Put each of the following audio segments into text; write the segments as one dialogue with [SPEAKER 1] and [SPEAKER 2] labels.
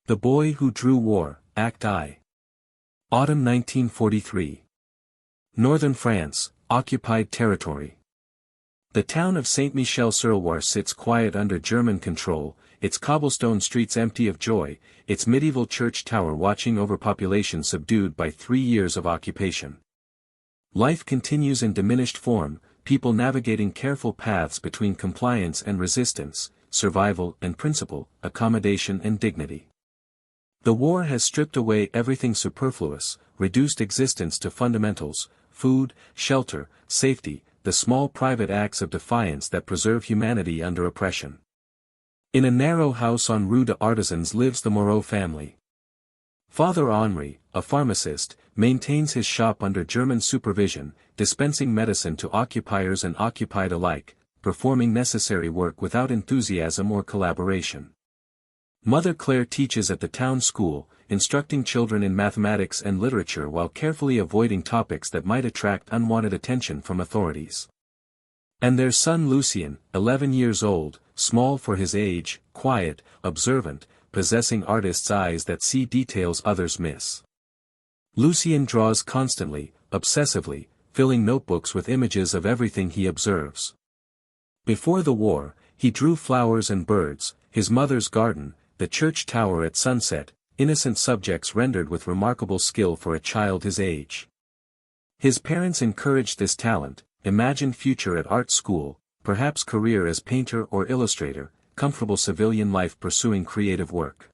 [SPEAKER 1] The Boy Who Drew War, Act I. Autumn 1943. Northern France, occupied territory. The town of Saint-Michel-sur-Loire sits quiet under German control, its cobblestone streets empty of joy, its medieval church tower watching over population subdued by 3 years of occupation. Life continues in diminished form, people navigating careful paths between compliance and resistance, survival and principle, accommodation and dignity. The war has stripped away everything superfluous, reduced existence to fundamentals: food, shelter, safety, the small private acts of defiance that preserve humanity under oppression. In a narrow house on Rue des Artisans lives the Moreau family. Father Henri, a pharmacist, maintains his shop under German supervision, dispensing medicine to occupiers and occupied alike, performing necessary work without enthusiasm or collaboration. Mother Claire teaches at the town school, instructing children in mathematics and literature while carefully avoiding topics that might attract unwanted attention from authorities. And their son Lucien, 11 years old, small for his age, quiet, observant, possessing artist's eyes that see details others miss. Lucien draws constantly, obsessively, filling notebooks with images of everything he observes. Before the war, he drew flowers and birds, his mother's garden, the church tower at sunset, innocent subjects rendered with remarkable skill for a child his age. His parents encouraged this talent, imagined future at art school, perhaps career as painter or illustrator, comfortable civilian life pursuing creative work.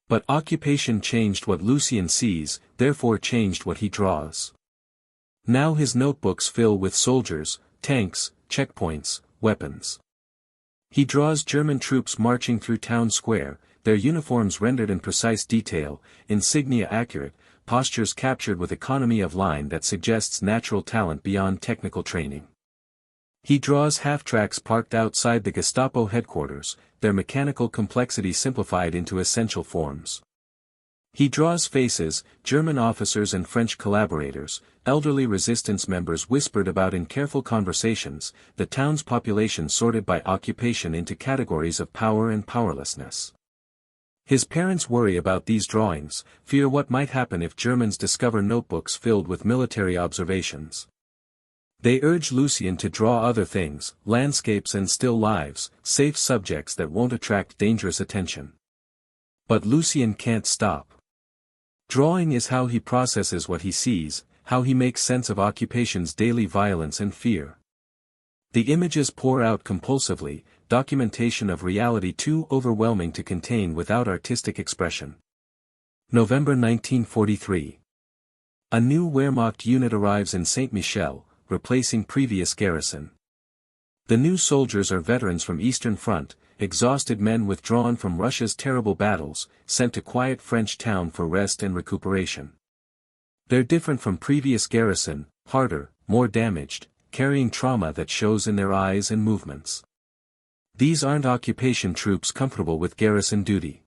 [SPEAKER 1] But occupation changed what Lucien sees, therefore changed what he draws. Now his notebooks fill with soldiers, tanks, checkpoints, weapons. He draws German troops marching through town square, their uniforms rendered in precise detail, insignia accurate, postures captured with economy of line that suggests natural talent beyond technical training. He draws half-tracks parked outside the Gestapo headquarters, their mechanical complexity simplified into essential forms. He draws faces, German officers and French collaborators, elderly resistance members whispered about in careful conversations, the town's population sorted by occupation into categories of power and powerlessness. His parents worry about these drawings, fear what might happen if Germans discover notebooks filled with military observations. They urge Lucien to draw other things, landscapes and still lives, safe subjects that won't attract dangerous attention. But Lucien can't stop. Drawing is how he processes what he sees, how he makes sense of occupation's daily violence and fear. The images pour out compulsively, documentation of reality too overwhelming to contain without artistic expression. November 1943. A new Wehrmacht unit arrives in Saint-Michel, replacing previous garrison. The new soldiers are veterans from Eastern Front, exhausted men withdrawn from Russia's terrible battles, sent to quiet French town for rest and recuperation. They're different from previous garrison, harder, more damaged, carrying trauma that shows in their eyes and movements. These aren't occupation troops comfortable with garrison duty.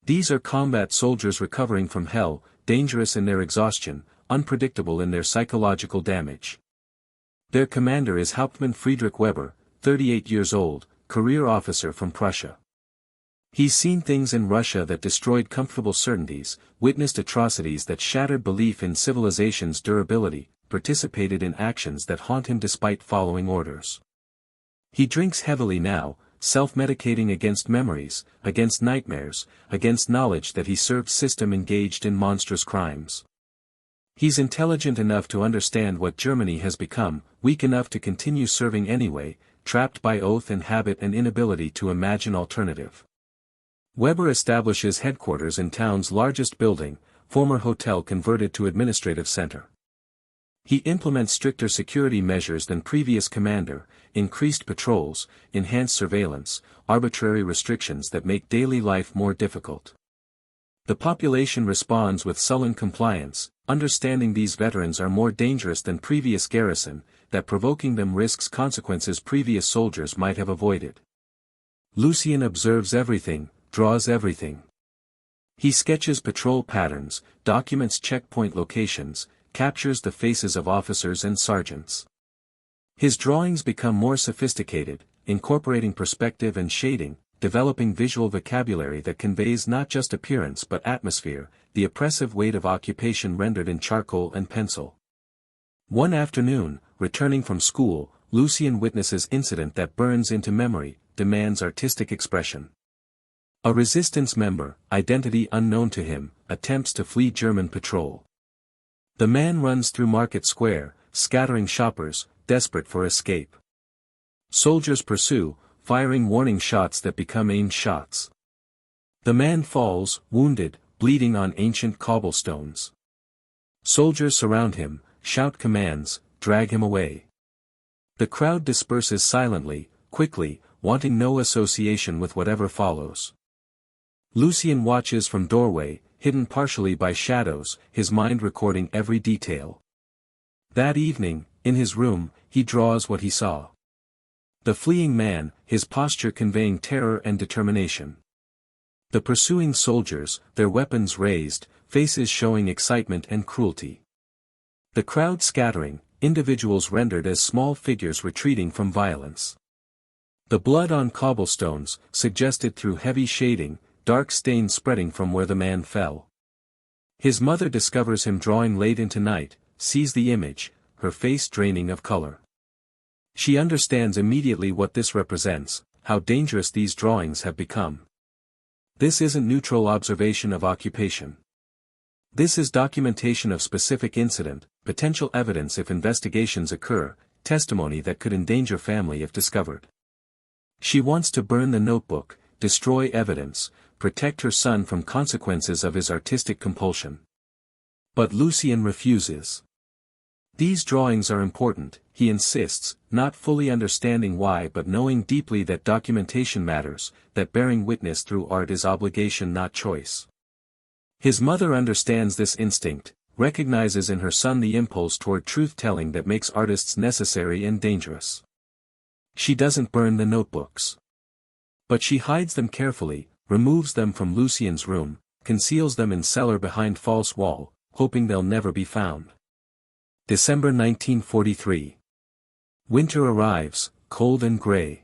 [SPEAKER 1] These are combat soldiers recovering from hell, dangerous in their exhaustion, unpredictable in their psychological damage. Their commander is Hauptmann Weber, 38 years old, career officer from Prussia. He's seen things in Russia that destroyed comfortable certainties, witnessed atrocities that shattered belief in civilization's durability, participated in actions that haunt him despite following orders. He drinks heavily now, self-medicating against memories, against nightmares, against knowledge that he served system engaged in monstrous crimes. He's intelligent enough to understand what Germany has become, weak enough to continue serving anyway, trapped by oath and habit and inability to imagine alternative. Weber establishes headquarters in town's largest building, former hotel converted to administrative center. He implements stricter security measures than previous commander, increased patrols, enhanced surveillance, arbitrary restrictions that make daily life more difficult. The population responds with sullen compliance, understanding these veterans are more dangerous than previous garrison, that provoking them risks consequences previous soldiers might have avoided. Lucien observes everything, draws everything. He sketches patrol patterns, documents checkpoint locations, captures the faces of officers and sergeants. His drawings become more sophisticated, incorporating perspective and shading, developing visual vocabulary that conveys not just appearance but atmosphere, the oppressive weight of occupation rendered in charcoal and pencil. One afternoon, returning from school, Lucien witnesses incident that burns into memory, demands artistic expression. A resistance member, identity unknown to him, attempts to flee German patrol. The man runs through Market Square, scattering shoppers, desperate for escape. Soldiers pursue, firing warning shots that become aimed shots. The man falls, wounded, bleeding on ancient cobblestones. Soldiers surround him, shout commands, drag him away. The crowd disperses silently, quickly, wanting no association with whatever follows. Lucien watches from doorway, hidden partially by shadows, his mind recording every detail. That evening, in his room, he draws what he saw. The fleeing man, his posture conveying terror and determination. The pursuing soldiers, their weapons raised, faces showing excitement and cruelty. The crowd scattering, individuals rendered as small figures retreating from violence. The blood on cobblestones, suggested through heavy shading, dark stains spreading from where the man fell. His mother discovers him drawing late into night, sees the image, her face draining of color. She understands immediately what this represents, how dangerous these drawings have become. This isn't neutral observation of occupation. This is documentation of specific incident, potential evidence if investigations occur, testimony that could endanger family if discovered. She wants to burn the notebook, destroy evidence, protect her son from consequences of his artistic compulsion. But Lucien refuses. These drawings are important, he insists, not fully understanding why but knowing deeply that documentation matters, that bearing witness through art is obligation not choice. His mother understands this instinct, recognizes in her son the impulse toward truth-telling that makes artists necessary and dangerous. She doesn't burn the notebooks. But she hides them carefully, removes them from Lucien's room, conceals them in cellar behind false wall, hoping they'll never be found. December 1943. Winter arrives, cold and gray.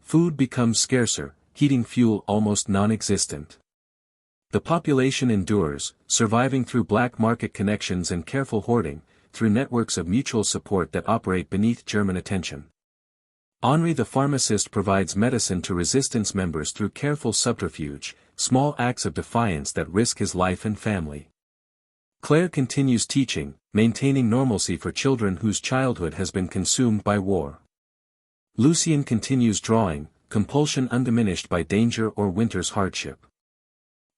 [SPEAKER 1] Food becomes scarcer, heating fuel almost non-existent. The population endures, surviving through black market connections and careful hoarding, through networks of mutual support that operate beneath German attention. Henri the pharmacist provides medicine to resistance members through careful subterfuge, small acts of defiance that risk his life and family. Claire continues teaching, maintaining normalcy for children whose childhood has been consumed by war. Lucien continues drawing, compulsion undiminished by danger or winter's hardship.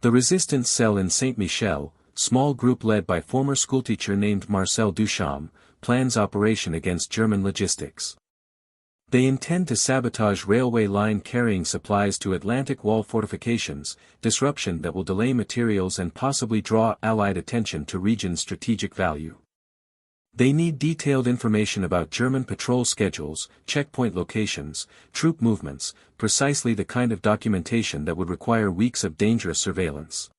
[SPEAKER 1] The resistance cell in Saint-Michel, small group led by former schoolteacher named Marcel Duchamp, plans operation against German logistics. They intend to sabotage railway line carrying supplies to Atlantic Wall fortifications, disruption that will delay materials and possibly draw Allied attention to region's strategic value. They need detailed information about German patrol schedules, checkpoint locations, troop movements, precisely the kind of documentation that would require weeks of dangerous surveillance.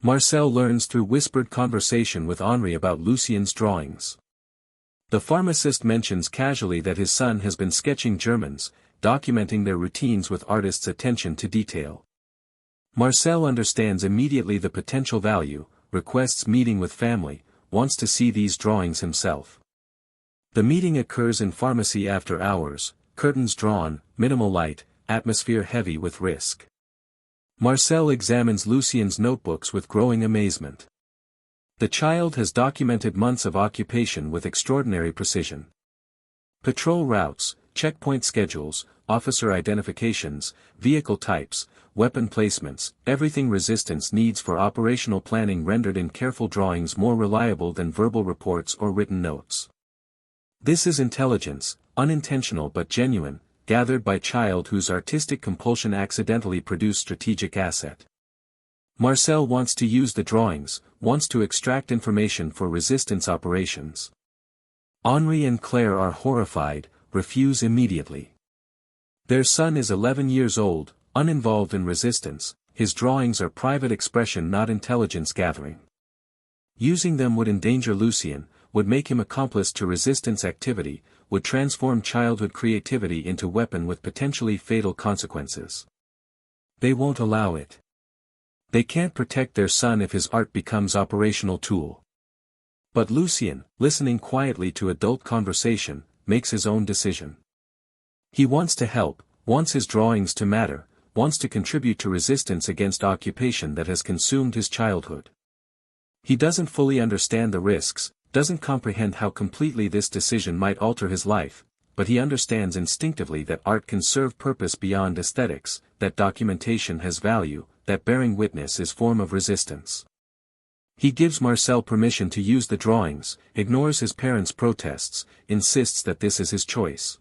[SPEAKER 1] Marcel learns through whispered conversation with Henri about Lucien's drawings. The pharmacist mentions casually that his son has been sketching Germans, documenting their routines with artists' attention to detail. Marcel understands immediately the potential value, requests meeting with family, wants to see these drawings himself. The meeting occurs in pharmacy after hours, curtains drawn, minimal light, atmosphere heavy with risk. Marcel examines Lucien's notebooks with growing amazement. The child has documented months of occupation with extraordinary precision. Patrol routes, checkpoint schedules, officer identifications, vehicle types, weapon placements, everything resistance needs for operational planning rendered in careful drawings more reliable than verbal reports or written notes. This is intelligence, unintentional but genuine, gathered by child whose artistic compulsion accidentally produced strategic asset. Marcel wants to use the drawings, wants to extract information for resistance operations. Henri and Claire are horrified, refuse immediately. Their son is 11 years old, uninvolved in resistance, his drawings are private expression not intelligence gathering. Using them would endanger Lucien, would make him accomplice to resistance activity, would transform childhood creativity into weapon with potentially fatal consequences. They won't allow it. They can't protect their son if his art becomes operational tool. But Lucien, listening quietly to adult conversation, makes his own decision. He wants to help, wants his drawings to matter, wants to contribute to resistance against occupation that has consumed his childhood. He doesn't fully understand the risks, doesn't comprehend how completely this decision might alter his life, but he understands instinctively that art can serve purpose beyond aesthetics, that documentation has value, that bearing witness is form of resistance. He gives Marcel permission to use the drawings, ignores his parents' protests, insists that this is his choice.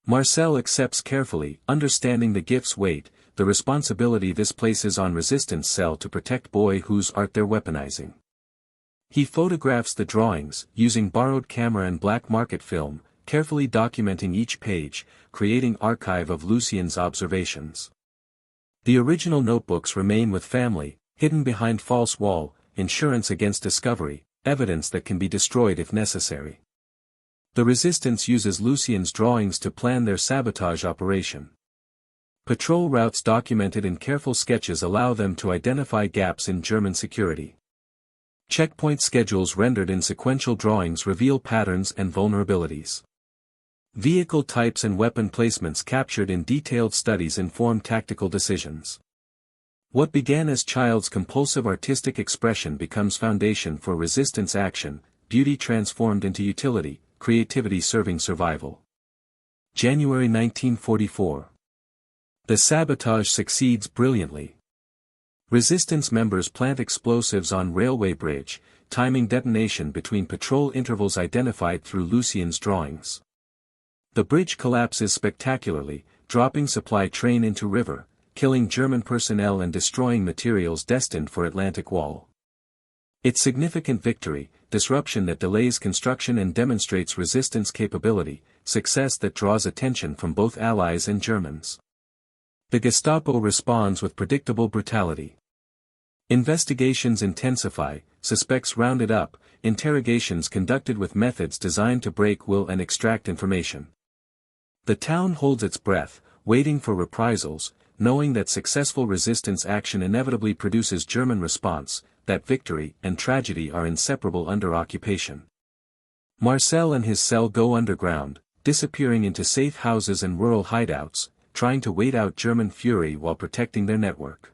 [SPEAKER 1] Marcel accepts carefully, understanding the gift's weight, the responsibility this places on resistance cell to protect boy whose art they're weaponizing. He photographs the drawings, using borrowed camera and black market film, carefully documenting each page, creating archive of Lucien's observations. The original notebooks remain with family, hidden behind false wall, insurance against discovery, evidence that can be destroyed if necessary. The resistance uses Lucien's drawings to plan their sabotage operation. Patrol routes documented in careful sketches allow them to identify gaps in German security. Checkpoint schedules rendered in sequential drawings reveal patterns and vulnerabilities. Vehicle types and weapon placements captured in detailed studies inform tactical decisions. What began as child's compulsive artistic expression becomes foundation for resistance action, beauty transformed into utility, creativity serving survival. January 1944. The sabotage succeeds brilliantly. Resistance members plant explosives on railway bridge, timing detonation between patrol intervals identified through Lucien's drawings. The bridge collapses spectacularly, dropping supply train into river, killing German personnel and destroying materials destined for Atlantic Wall. Its significant victory, disruption that delays construction and demonstrates resistance capability, success that draws attention from both Allies and Germans. The Gestapo responds with predictable brutality. Investigations intensify, suspects rounded up, interrogations conducted with methods designed to break will and extract information. The town holds its breath, waiting for reprisals, knowing that successful resistance action inevitably produces German response, that victory and tragedy are inseparable under occupation. Marcel and his cell go underground, disappearing into safe houses and rural hideouts, trying to wait out German fury while protecting their network.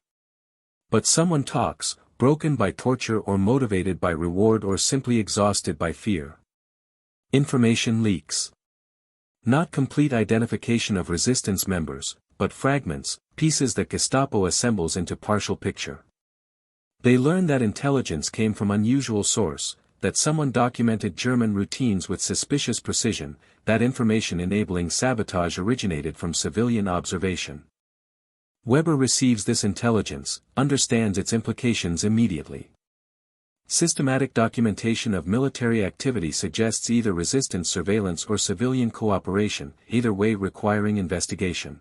[SPEAKER 1] But someone talks, broken by torture or motivated by reward or simply exhausted by fear. Information leaks. Not complete identification of resistance members, but fragments, pieces that Gestapo assembles into partial picture. They learn that intelligence came from unusual source, that someone documented German routines with suspicious precision, that information enabling sabotage originated from civilian observation. Weber receives this intelligence, understands its implications immediately. Systematic documentation of military activity suggests either resistance surveillance or civilian cooperation, either way requiring investigation.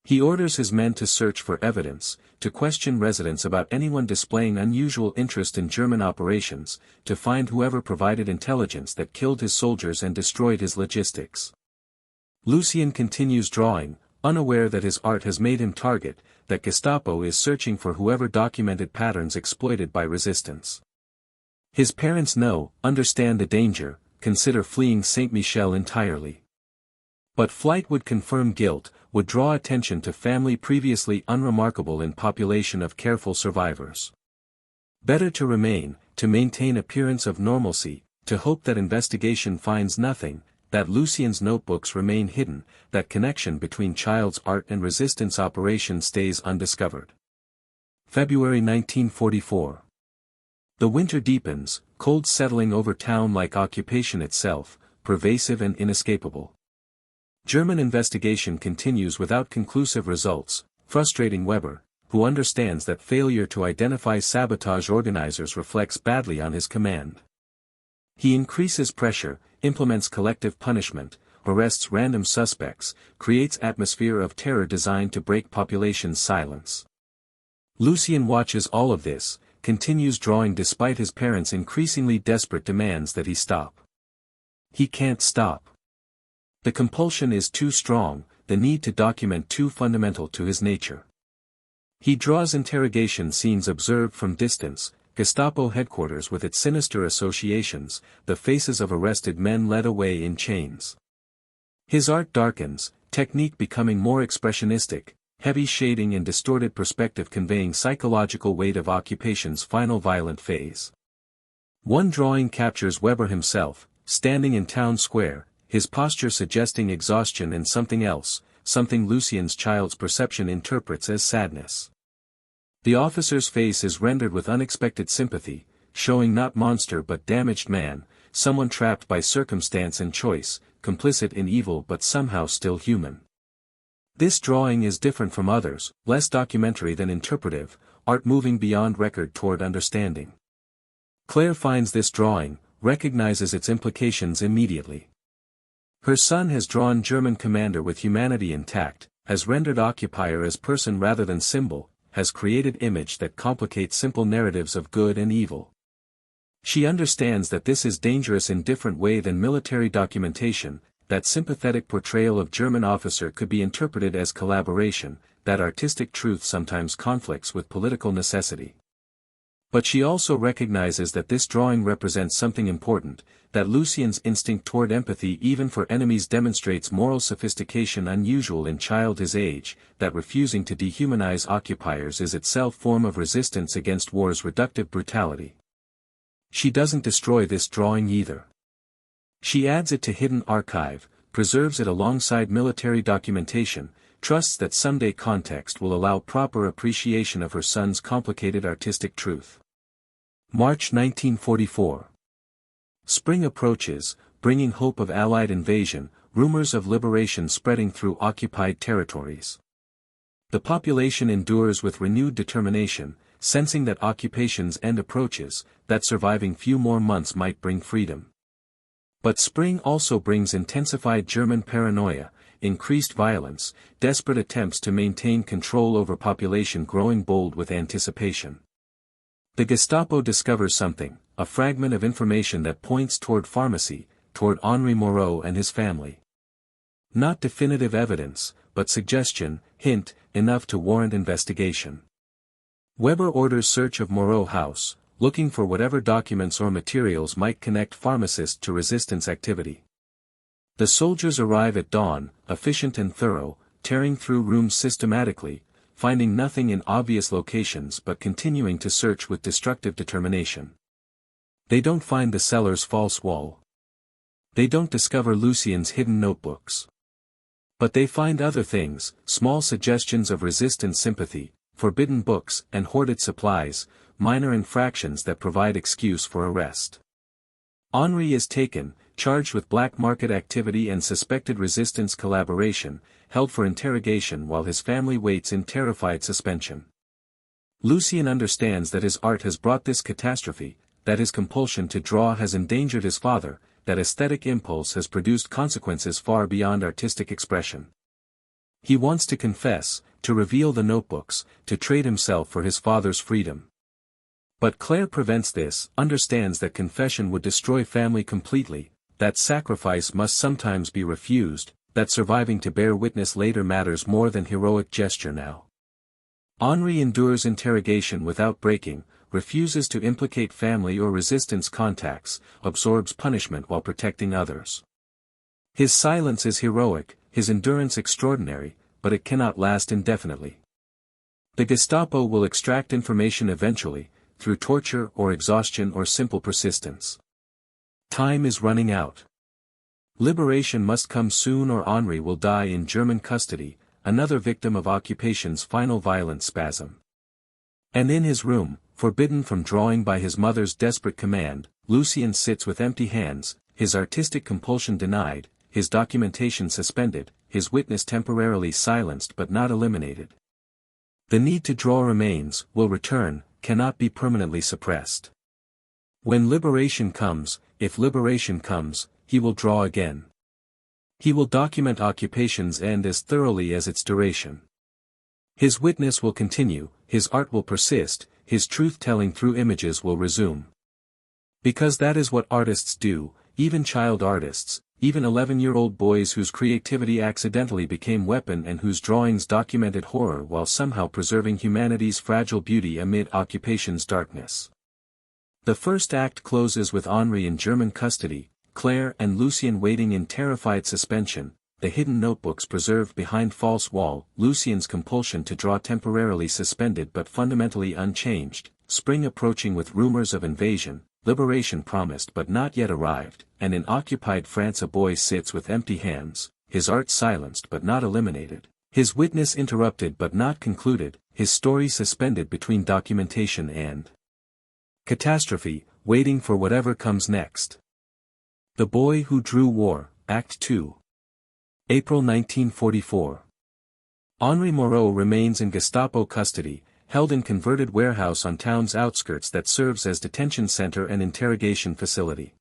[SPEAKER 1] He orders his men to search for evidence, to question residents about anyone displaying unusual interest in German operations, to find whoever provided intelligence that killed his soldiers and destroyed his logistics. Lucien continues drawing, unaware that his art has made him target, that Gestapo is searching for whoever documented patterns exploited by resistance. His parents know, understand the danger, consider fleeing Saint-Michel entirely. But flight would confirm guilt, would draw attention to family previously unremarkable in population of careful survivors. Better to remain, to maintain appearance of normalcy, to hope that investigation finds nothing, that Lucien's notebooks remain hidden, that connection between child's art and resistance operation stays undiscovered. February 1944. The winter deepens, cold settling over town like occupation itself, pervasive and inescapable. German investigation continues without conclusive results, frustrating Weber, who understands that failure to identify sabotage organizers reflects badly on his command. He increases pressure, implements collective punishment, arrests random suspects, creates atmosphere of terror designed to break population's silence. Lucien watches all of this, continues drawing despite his parents' increasingly desperate demands that he stop. He can't stop. The compulsion is too strong, the need to document too fundamental to his nature. He draws interrogation scenes observed from distance, Gestapo headquarters with its sinister associations, the faces of arrested men led away in chains. His art darkens, technique becoming more expressionistic, heavy shading and distorted perspective conveying psychological weight of occupation's final violent phase. One drawing captures Weber himself, standing in town square, his posture suggesting exhaustion and something else, something Lucien's child's perception interprets as sadness. The officer's face is rendered with unexpected sympathy, showing not monster but damaged man, someone trapped by circumstance and choice, complicit in evil but somehow still human. This drawing is different from others, less documentary than interpretive, art moving beyond record toward understanding. Claire finds this drawing, recognizes its implications immediately. Her son has drawn German commander with humanity intact, has rendered occupier as person rather than symbol, has created image that complicates simple narratives of good and evil. She understands that this is dangerous in different way than military documentation, that sympathetic portrayal of German officer could be interpreted as collaboration, that artistic truth sometimes conflicts with political necessity. But she also recognizes that this drawing represents something important, that Lucien's instinct toward empathy even for enemies demonstrates moral sophistication unusual in child his age, that refusing to dehumanize occupiers is itself form of resistance against war's reductive brutality. She doesn't destroy this drawing either. She adds it to hidden archive, preserves it alongside military documentation, trusts that someday context will allow proper appreciation of her son's complicated artistic truth. March 1944. Spring approaches, bringing hope of Allied invasion, rumors of liberation spreading through occupied territories. The population endures with renewed determination, sensing that occupation's end approaches, that surviving few more months might bring freedom. But spring also brings intensified German paranoia, increased violence, desperate attempts to maintain control over population growing bold with anticipation. The Gestapo discovers something, a fragment of information that points toward pharmacy, toward Henri Moreau and his family. Not definitive evidence, but suggestion, hint, enough to warrant investigation. Weber orders search of Moreau house, looking for whatever documents or materials might connect pharmacist to resistance activity. The soldiers arrive at dawn, efficient and thorough, tearing through rooms systematically, finding nothing in obvious locations but continuing to search with destructive determination. They don't find the cellar's false wall. They don't discover Lucien's hidden notebooks. But they find other things, small suggestions of resistance sympathy, forbidden books and hoarded supplies, minor infractions that provide excuse for arrest. Henri is taken, charged with black market activity and suspected resistance collaboration, held for interrogation while his family waits in terrified suspension. Lucien understands that his art has brought this catastrophe, that his compulsion to draw has endangered his father, that aesthetic impulse has produced consequences far beyond artistic expression. He wants to confess, to reveal the notebooks, to trade himself for his father's freedom. But Claire prevents this, understands that confession would destroy family completely, that sacrifice must sometimes be refused, that surviving to bear witness later matters more than heroic gesture now. Henri endures interrogation without breaking, refuses to implicate family or resistance contacts, absorbs punishment while protecting others. His silence is heroic, his endurance extraordinary, but it cannot last indefinitely. The Gestapo will extract information eventually, through torture or exhaustion or simple persistence. Time is running out. Liberation must come soon or Henri will die in German custody, another victim of occupation's final violent spasm. And in his room, forbidden from drawing by his mother's desperate command, Lucien sits with empty hands, his artistic compulsion denied, his documentation suspended, his witness temporarily silenced but not eliminated. The need to draw remains, will return, cannot be permanently suppressed. When liberation comes, if liberation comes, he will draw again. He will document occupation's end as thoroughly as its duration. His witness will continue, his art will persist, his truth-telling through images will resume. Because that is what artists do, even child artists, even 11-year-old boys whose creativity accidentally became weapon and whose drawings documented horror while somehow preserving humanity's fragile beauty amid occupation's darkness. The first act closes with Henri in German custody, Claire and Lucien waiting in terrified suspension, the hidden notebooks preserved behind false wall, Lucien's compulsion to draw temporarily suspended but fundamentally unchanged, spring approaching with rumors of invasion, liberation promised but not yet arrived, and in occupied France a boy sits with empty hands, his art silenced but not eliminated, his witness interrupted but not concluded, his story suspended between documentation and catastrophe, waiting for whatever comes next. The Boy Who Drew War, Act 2. April 1944. Henri Moreau remains in Gestapo custody, held in converted warehouse on town's outskirts that serves as detention center and interrogation facility.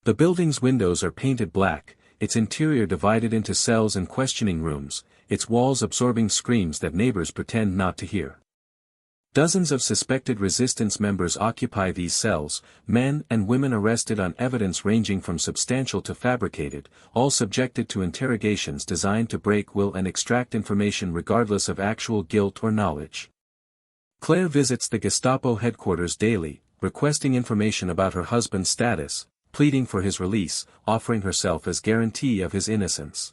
[SPEAKER 1] The building's windows are painted black, its interior divided into cells and questioning rooms, its walls absorbing screams that neighbors pretend not to hear. Dozens of suspected resistance members occupy these cells, men and women arrested on evidence ranging from substantial to fabricated, all subjected to interrogations designed to break will and extract information regardless of actual guilt or knowledge. Claire visits the Gestapo headquarters daily, requesting information about her husband's status, pleading for his release, offering herself as guarantee of his innocence.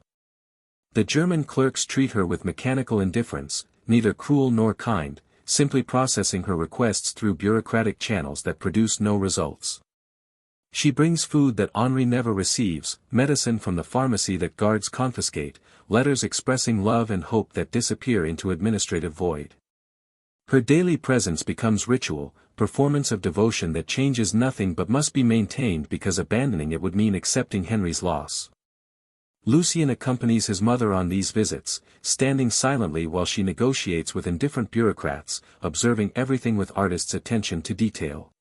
[SPEAKER 1] The German clerks treat her with mechanical indifference, neither cruel nor kind, simply processing her requests through bureaucratic channels that produce no results. She brings food that Henri never receives, medicine from the pharmacy that guards confiscate, letters expressing love and hope that disappear into administrative void. Her daily presence becomes ritual, performance of devotion that changes nothing but must be maintained because abandoning it would mean accepting Henri's loss. Lucien accompanies his mother on these visits, standing silently while she negotiates with indifferent bureaucrats, observing everything with artist's attention to detail.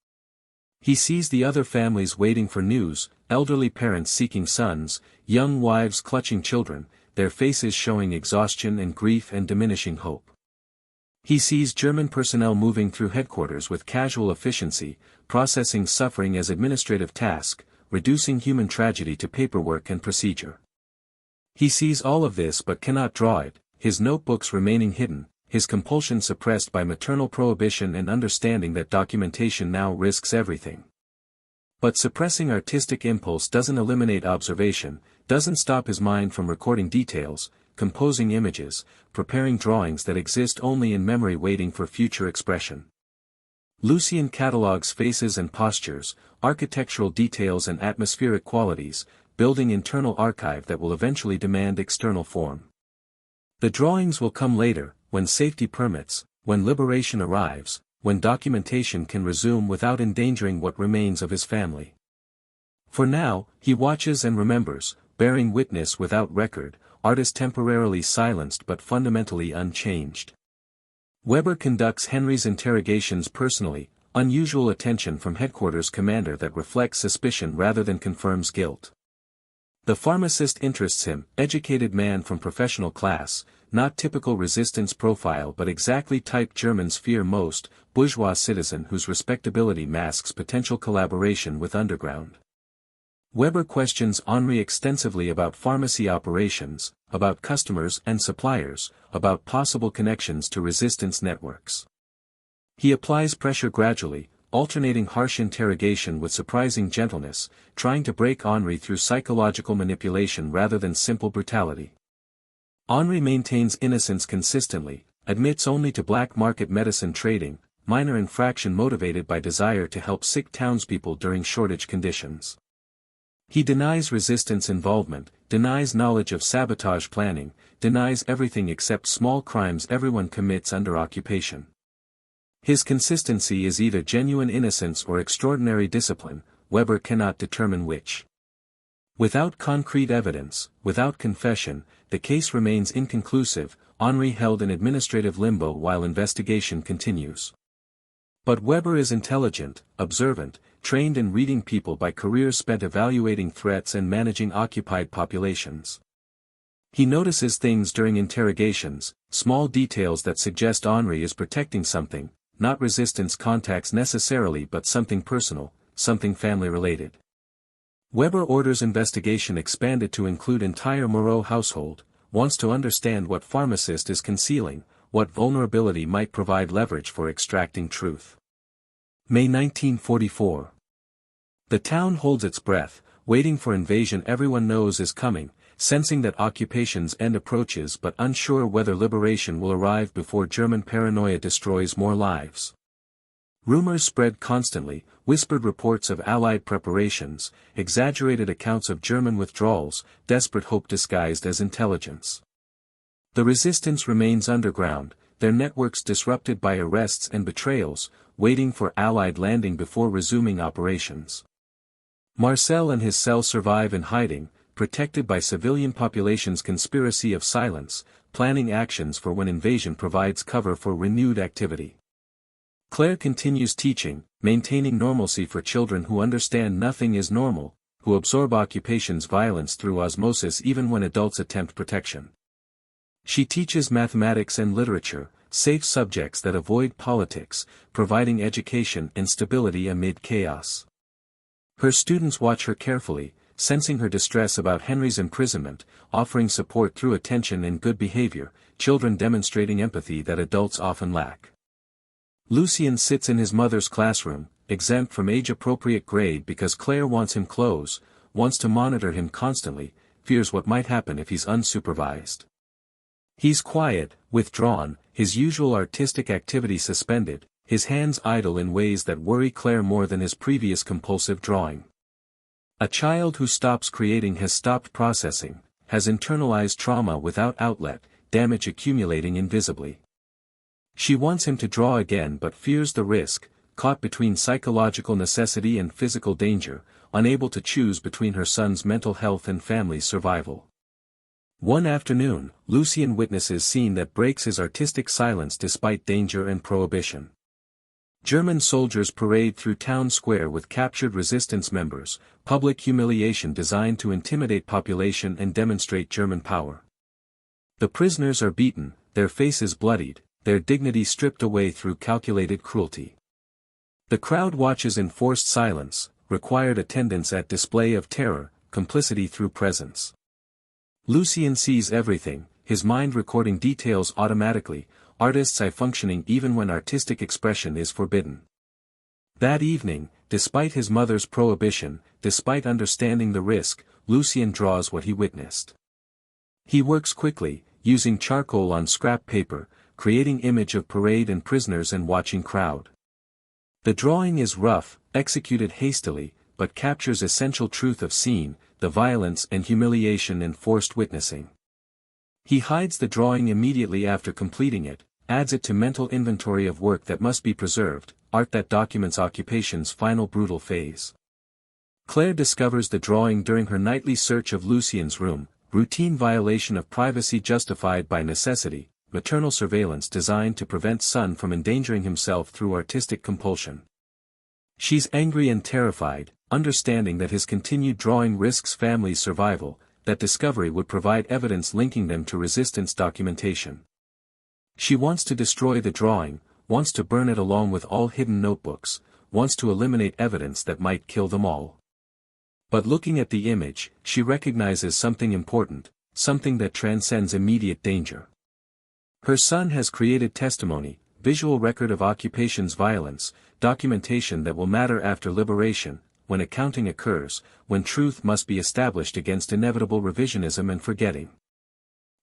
[SPEAKER 1] He sees the other families waiting for news, elderly parents seeking sons, young wives clutching children, their faces showing exhaustion and grief and diminishing hope. He sees German personnel moving through headquarters with casual efficiency, processing suffering as administrative task, reducing human tragedy to paperwork and procedure. He sees all of this but cannot draw it, his notebooks remaining hidden, his compulsion suppressed by maternal prohibition and understanding that documentation now risks everything. But suppressing artistic impulse doesn't eliminate observation, doesn't stop his mind from recording details, composing images, preparing drawings that exist only in memory waiting for future expression. Lucien catalogues faces and postures, architectural details and atmospheric qualities, building internal archive that will eventually demand external form. The drawings will come later, when safety permits, when liberation arrives, when documentation can resume without endangering what remains of his family. For now, he watches and remembers, bearing witness without record, artist temporarily silenced but fundamentally unchanged. Weber conducts Henri's interrogations personally, unusual attention from headquarters commander that reflects suspicion rather than confirms guilt. The pharmacist interests him, educated man from professional class, not typical resistance profile but exactly type Germans fear most, bourgeois citizen whose respectability masks potential collaboration with underground. Weber questions Henri extensively about pharmacy operations, about customers and suppliers, about possible connections to resistance networks. He applies pressure gradually, alternating harsh interrogation with surprising gentleness, trying to break Henri through psychological manipulation rather than simple brutality. Henri maintains innocence consistently, admits only to black market medicine trading, minor infraction motivated by desire to help sick townspeople during shortage conditions. He denies resistance involvement, denies knowledge of sabotage planning, denies everything except small crimes everyone commits under occupation. His consistency is either genuine innocence or extraordinary discipline, Weber cannot determine which. Without concrete evidence, without confession, the case remains inconclusive, Henri held in administrative limbo while investigation continues. But Weber is intelligent, observant, trained in reading people by careers spent evaluating threats and managing occupied populations. He notices things during interrogations, small details that suggest Henri is protecting something, not resistance contacts necessarily but something personal, something family-related. Weber orders investigation expanded to include entire Moreau household, wants to understand what pharmacist is concealing, what vulnerability might provide leverage for extracting truth. May 1944. The town holds its breath, waiting for invasion everyone knows is coming, sensing that occupation's end approaches but unsure whether liberation will arrive before German paranoia destroys more lives. Rumors spread constantly, whispered reports of Allied preparations, exaggerated accounts of German withdrawals, desperate hope disguised as intelligence. The resistance remains underground, their networks disrupted by arrests and betrayals, waiting for Allied landing before resuming operations. Marcel and his cell survive in hiding, protected by civilian population's conspiracy of silence, planning actions for when invasion provides cover for renewed activity. Claire continues teaching, maintaining normalcy for children who understand nothing is normal, who absorb occupation's violence through osmosis even when adults attempt protection. She teaches mathematics and literature, safe subjects that avoid politics, providing education and stability amid chaos. Her students watch her carefully, sensing her distress about Henry's imprisonment, offering support through attention and good behavior, children demonstrating empathy that adults often lack. Lucien sits in his mother's classroom, exempt from age-appropriate grade because Claire wants him close, wants to monitor him constantly, fears what might happen if he's unsupervised. He's quiet, withdrawn, his usual artistic activity suspended, his hands idle in ways that worry Claire more than his previous compulsive drawing. A child who stops creating has stopped processing, has internalized trauma without outlet, damage accumulating invisibly. She wants him to draw again but fears the risk, caught between psychological necessity and physical danger, unable to choose between her son's mental health and family's survival. One afternoon, Lucien witnesses scene that breaks his artistic silence despite danger and prohibition. German soldiers parade through town square with captured resistance members, public humiliation designed to intimidate population and demonstrate German power. The prisoners are beaten, their faces bloodied, their dignity stripped away through calculated cruelty. The crowd watches in forced silence, required attendance at display of terror, complicity through presence. Lucien sees everything, his mind recording details automatically, artists functioning even when artistic expression is forbidden. That evening, despite his mother's prohibition, despite understanding the risk, Lucien draws what he witnessed. He works quickly, using charcoal on scrap paper, creating image of parade and prisoners and watching crowd. The drawing is rough, executed hastily, but captures essential truth of scene, the violence and humiliation and forced witnessing. He hides the drawing immediately after completing it, adds it to mental inventory of work that must be preserved, art that documents occupation's final brutal phase. Claire discovers the drawing during her nightly search of Lucien's room, routine violation of privacy justified by necessity, maternal surveillance designed to prevent son from endangering himself through artistic compulsion. She's angry and terrified, understanding that his continued drawing risks family's survival, that discovery would provide evidence linking them to resistance documentation. She wants to destroy the drawing, wants to burn it along with all hidden notebooks, wants to eliminate evidence that might kill them all. But looking at the image, she recognizes something important, something that transcends immediate danger. Her son has created testimony, visual record of occupation's violence, documentation that will matter after liberation, when accounting occurs, when truth must be established against inevitable revisionism and forgetting.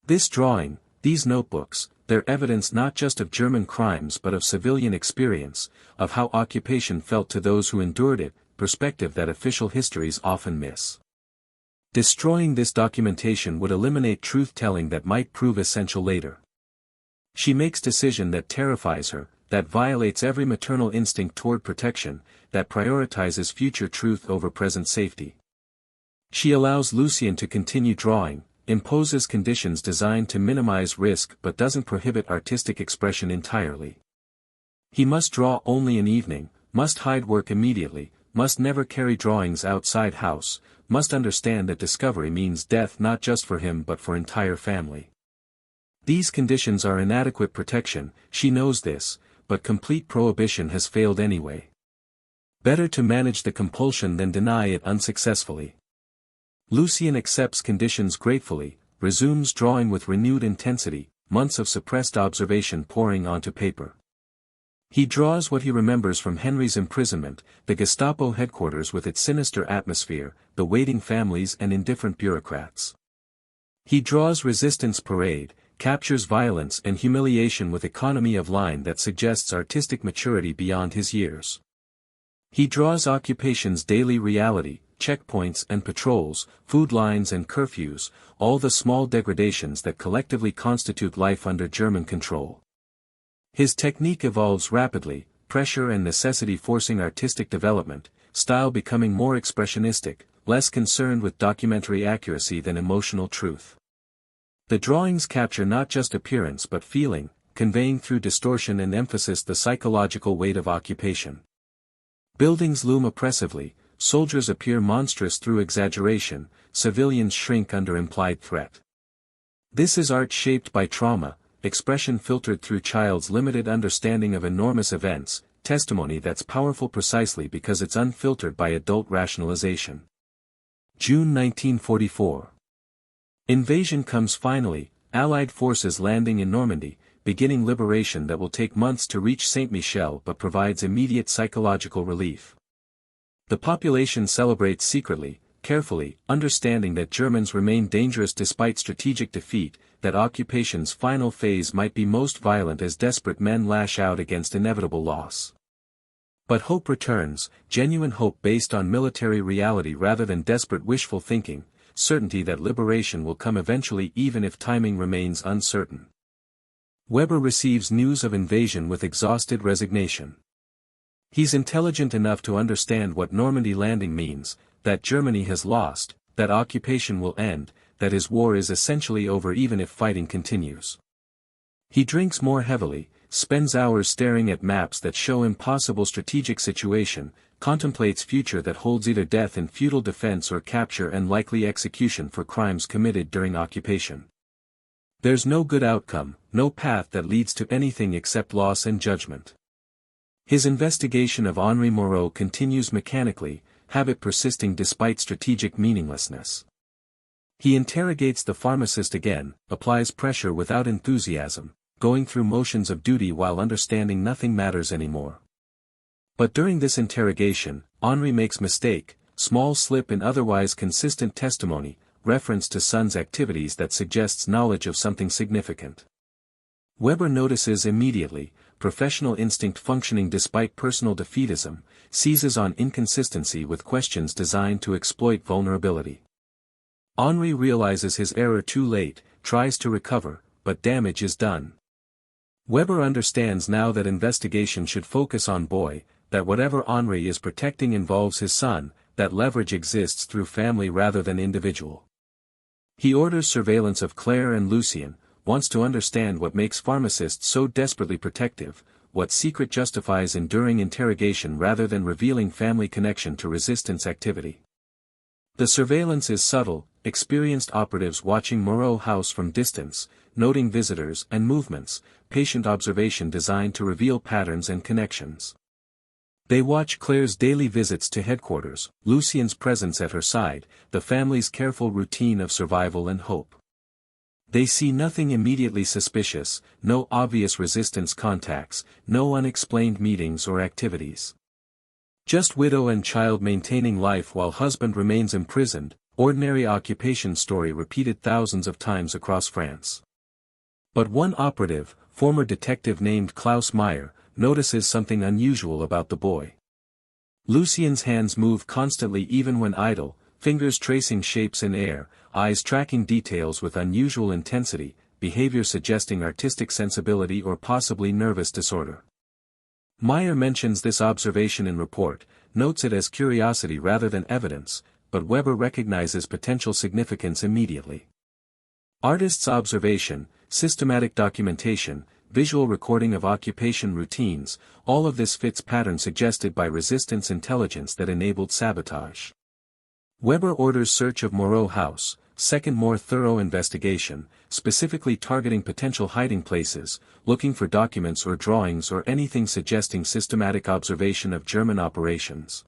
[SPEAKER 1] This drawing, these notebooks, they're evidence not just of German crimes but of civilian experience, of how occupation felt to those who endured it, perspective that official histories often miss. Destroying this documentation would eliminate truth-telling that might prove essential later. She makes decision that terrifies her, that violates every maternal instinct toward protection, that prioritizes future truth over present safety. She allows Lucien to continue drawing, imposes conditions designed to minimize risk but doesn't prohibit artistic expression entirely. He must draw only in evening, must hide work immediately, must never carry drawings outside house, must understand that discovery means death not just for him but for entire family. These conditions are inadequate protection, she knows this, but complete prohibition has failed anyway. Better to manage the compulsion than deny it unsuccessfully. Lucien accepts conditions gratefully, resumes drawing with renewed intensity, months of suppressed observation pouring onto paper. He draws what he remembers from Henry's imprisonment, the Gestapo headquarters with its sinister atmosphere, the waiting families and indifferent bureaucrats. He draws resistance parade, captures violence and humiliation with economy of line that suggests artistic maturity beyond his years. He draws occupation's daily reality, checkpoints and patrols, food lines and curfews, all the small degradations that collectively constitute life under German control. His technique evolves rapidly, pressure and necessity forcing artistic development, style becoming more expressionistic, less concerned with documentary accuracy than emotional truth. The drawings capture not just appearance but feeling, conveying through distortion and emphasis the psychological weight of occupation. Buildings loom oppressively, soldiers appear monstrous through exaggeration, civilians shrink under implied threat. This is art shaped by trauma, expression filtered through child's limited understanding of enormous events, testimony that's powerful precisely because it's unfiltered by adult rationalization. June 1944. Invasion comes finally, Allied forces landing in Normandy, beginning liberation that will take months to reach Saint-Michel but provides immediate psychological relief. The population celebrates secretly, carefully, understanding that Germans remain dangerous despite strategic defeat, that occupation's final phase might be most violent as desperate men lash out against inevitable loss. But hope returns, genuine hope based on military reality rather than desperate wishful thinking, certainty that liberation will come eventually even if timing remains uncertain. Weber receives news of invasion with exhausted resignation. He's intelligent enough to understand what Normandy landing means, that Germany has lost, that occupation will end, that his war is essentially over even if fighting continues. He drinks more heavily, spends hours staring at maps that show impossible strategic situation, contemplates future that holds either death in futile defense or capture and likely execution for crimes committed during occupation. There's no good outcome, no path that leads to anything except loss and judgment. His investigation of Henri Moreau continues mechanically, habit persisting despite strategic meaninglessness. He interrogates the pharmacist again, applies pressure without enthusiasm, going through motions of duty while understanding nothing matters anymore. But during this interrogation, Henri makes mistake, small slip in otherwise consistent testimony, reference to son's activities that suggests knowledge of something significant. Weber notices immediately, professional instinct functioning despite personal defeatism, seizes on inconsistency with questions designed to exploit vulnerability. Henri realizes his error too late, tries to recover, but damage is done. Weber understands now that investigation should focus on Boy, that whatever Henri is protecting involves his son, that leverage exists through family rather than individual. He orders surveillance of Claire and Lucien, wants to understand what makes pharmacists so desperately protective, what secret justifies enduring interrogation rather than revealing family connection to resistance activity. The surveillance is subtle, experienced operatives watching Moreau house from distance, noting visitors and movements, patient observation designed to reveal patterns and connections. They watch Claire's daily visits to headquarters, Lucien's presence at her side, the family's careful routine of survival and hope. They see nothing immediately suspicious, no obvious resistance contacts, no unexplained meetings or activities. Just widow and child maintaining life while husband remains imprisoned, ordinary occupation story repeated thousands of times across France. But one operative, former detective named Klaus Meyer, notices something unusual about the boy. Lucien's hands move constantly even when idle, fingers tracing shapes in air, eyes tracking details with unusual intensity, behavior suggesting artistic sensibility or possibly nervous disorder. Meyer mentions this observation in report, notes it as curiosity rather than evidence, but Weber recognizes potential significance immediately. Artist's observation, systematic documentation, visual recording of occupation routines, all of this fits pattern suggested by resistance intelligence that enabled sabotage. Weber orders search of Moreau house, second more thorough investigation, specifically targeting potential hiding places, looking for documents or drawings or anything suggesting systematic observation of German operations.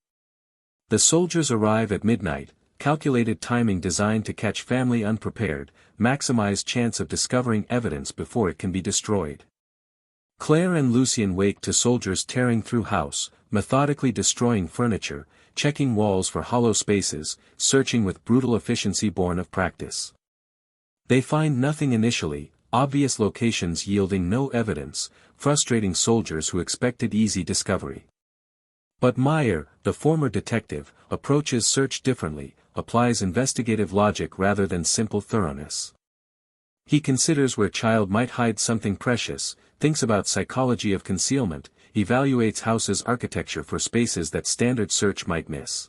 [SPEAKER 1] The soldiers arrive at midnight, calculated timing designed to catch family unprepared, maximize chance of discovering evidence before it can be destroyed. Claire and Lucien wake to soldiers tearing through house, methodically destroying furniture, checking walls for hollow spaces, searching with brutal efficiency born of practice. They find nothing initially, obvious locations yielding no evidence, frustrating soldiers who expected easy discovery. But Meyer, the former detective, approaches search differently, applies investigative logic rather than simple thoroughness. He considers where child might hide something precious, thinks about psychology of concealment, evaluates house's architecture for spaces that standard search might miss.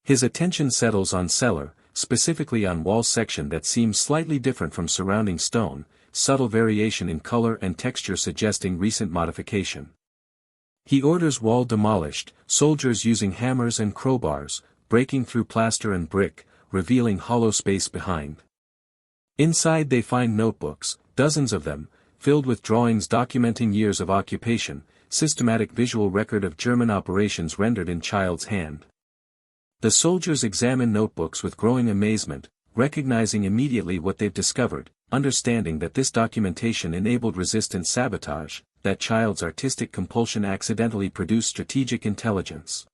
[SPEAKER 1] His attention settles on cellar, specifically on wall section that seems slightly different from surrounding stone, subtle variation in color and texture suggesting recent modification. He orders wall demolished, soldiers using hammers and crowbars, breaking through plaster and brick, revealing hollow space behind. Inside they find notebooks, dozens of them, filled with drawings documenting years of occupation, systematic visual record of German operations rendered in child's hand. The soldiers examine notebooks with growing amazement, recognizing immediately what they've discovered, understanding that this documentation enabled resistance sabotage, that child's artistic compulsion accidentally produced strategic intelligence.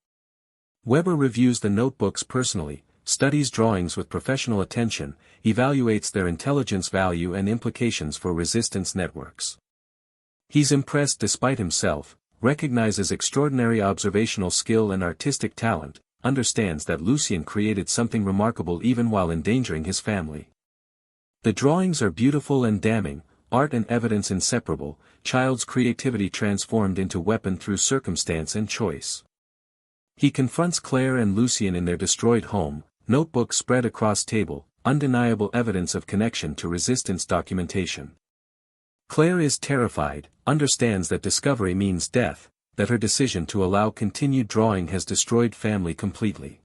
[SPEAKER 1] Weber reviews the notebooks personally, studies drawings with professional attention, evaluates their intelligence value and implications for resistance networks. He's impressed despite himself, recognizes extraordinary observational skill and artistic talent, understands that Lucien created something remarkable even while endangering his family. The drawings are beautiful and damning, art and evidence inseparable, child's creativity transformed into weapon through circumstance and choice. He confronts Claire and Lucien in their destroyed home, notebooks spread across table, undeniable evidence of connection to resistance documentation. Claire is terrified, understands that discovery means death, that her decision to allow continued drawing has destroyed family completely.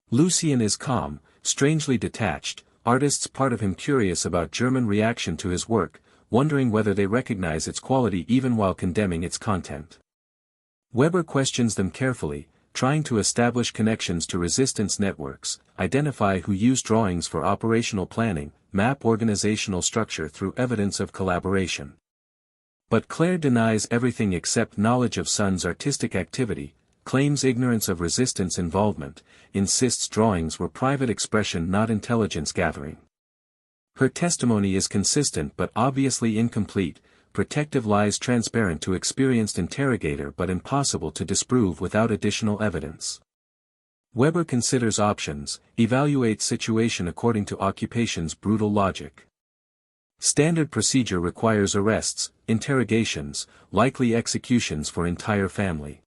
[SPEAKER 1] Lucien is calm, strangely detached, artists part of him curious about German reaction to his work, wondering whether they recognize its quality even while condemning its content. Weber questions them carefully, trying to establish connections to resistance networks, identify who used drawings for operational planning, map organizational structure through evidence of collaboration. But Claire denies everything except knowledge of son's artistic activity, claims ignorance of resistance involvement, insists drawings were private expression not intelligence gathering. Her testimony is consistent but obviously incomplete, protective lies transparent to experienced interrogator but impossible to disprove without additional evidence. Weber considers options, evaluates situation according to occupation's brutal logic. Standard procedure requires arrests, interrogations, likely executions for entire family.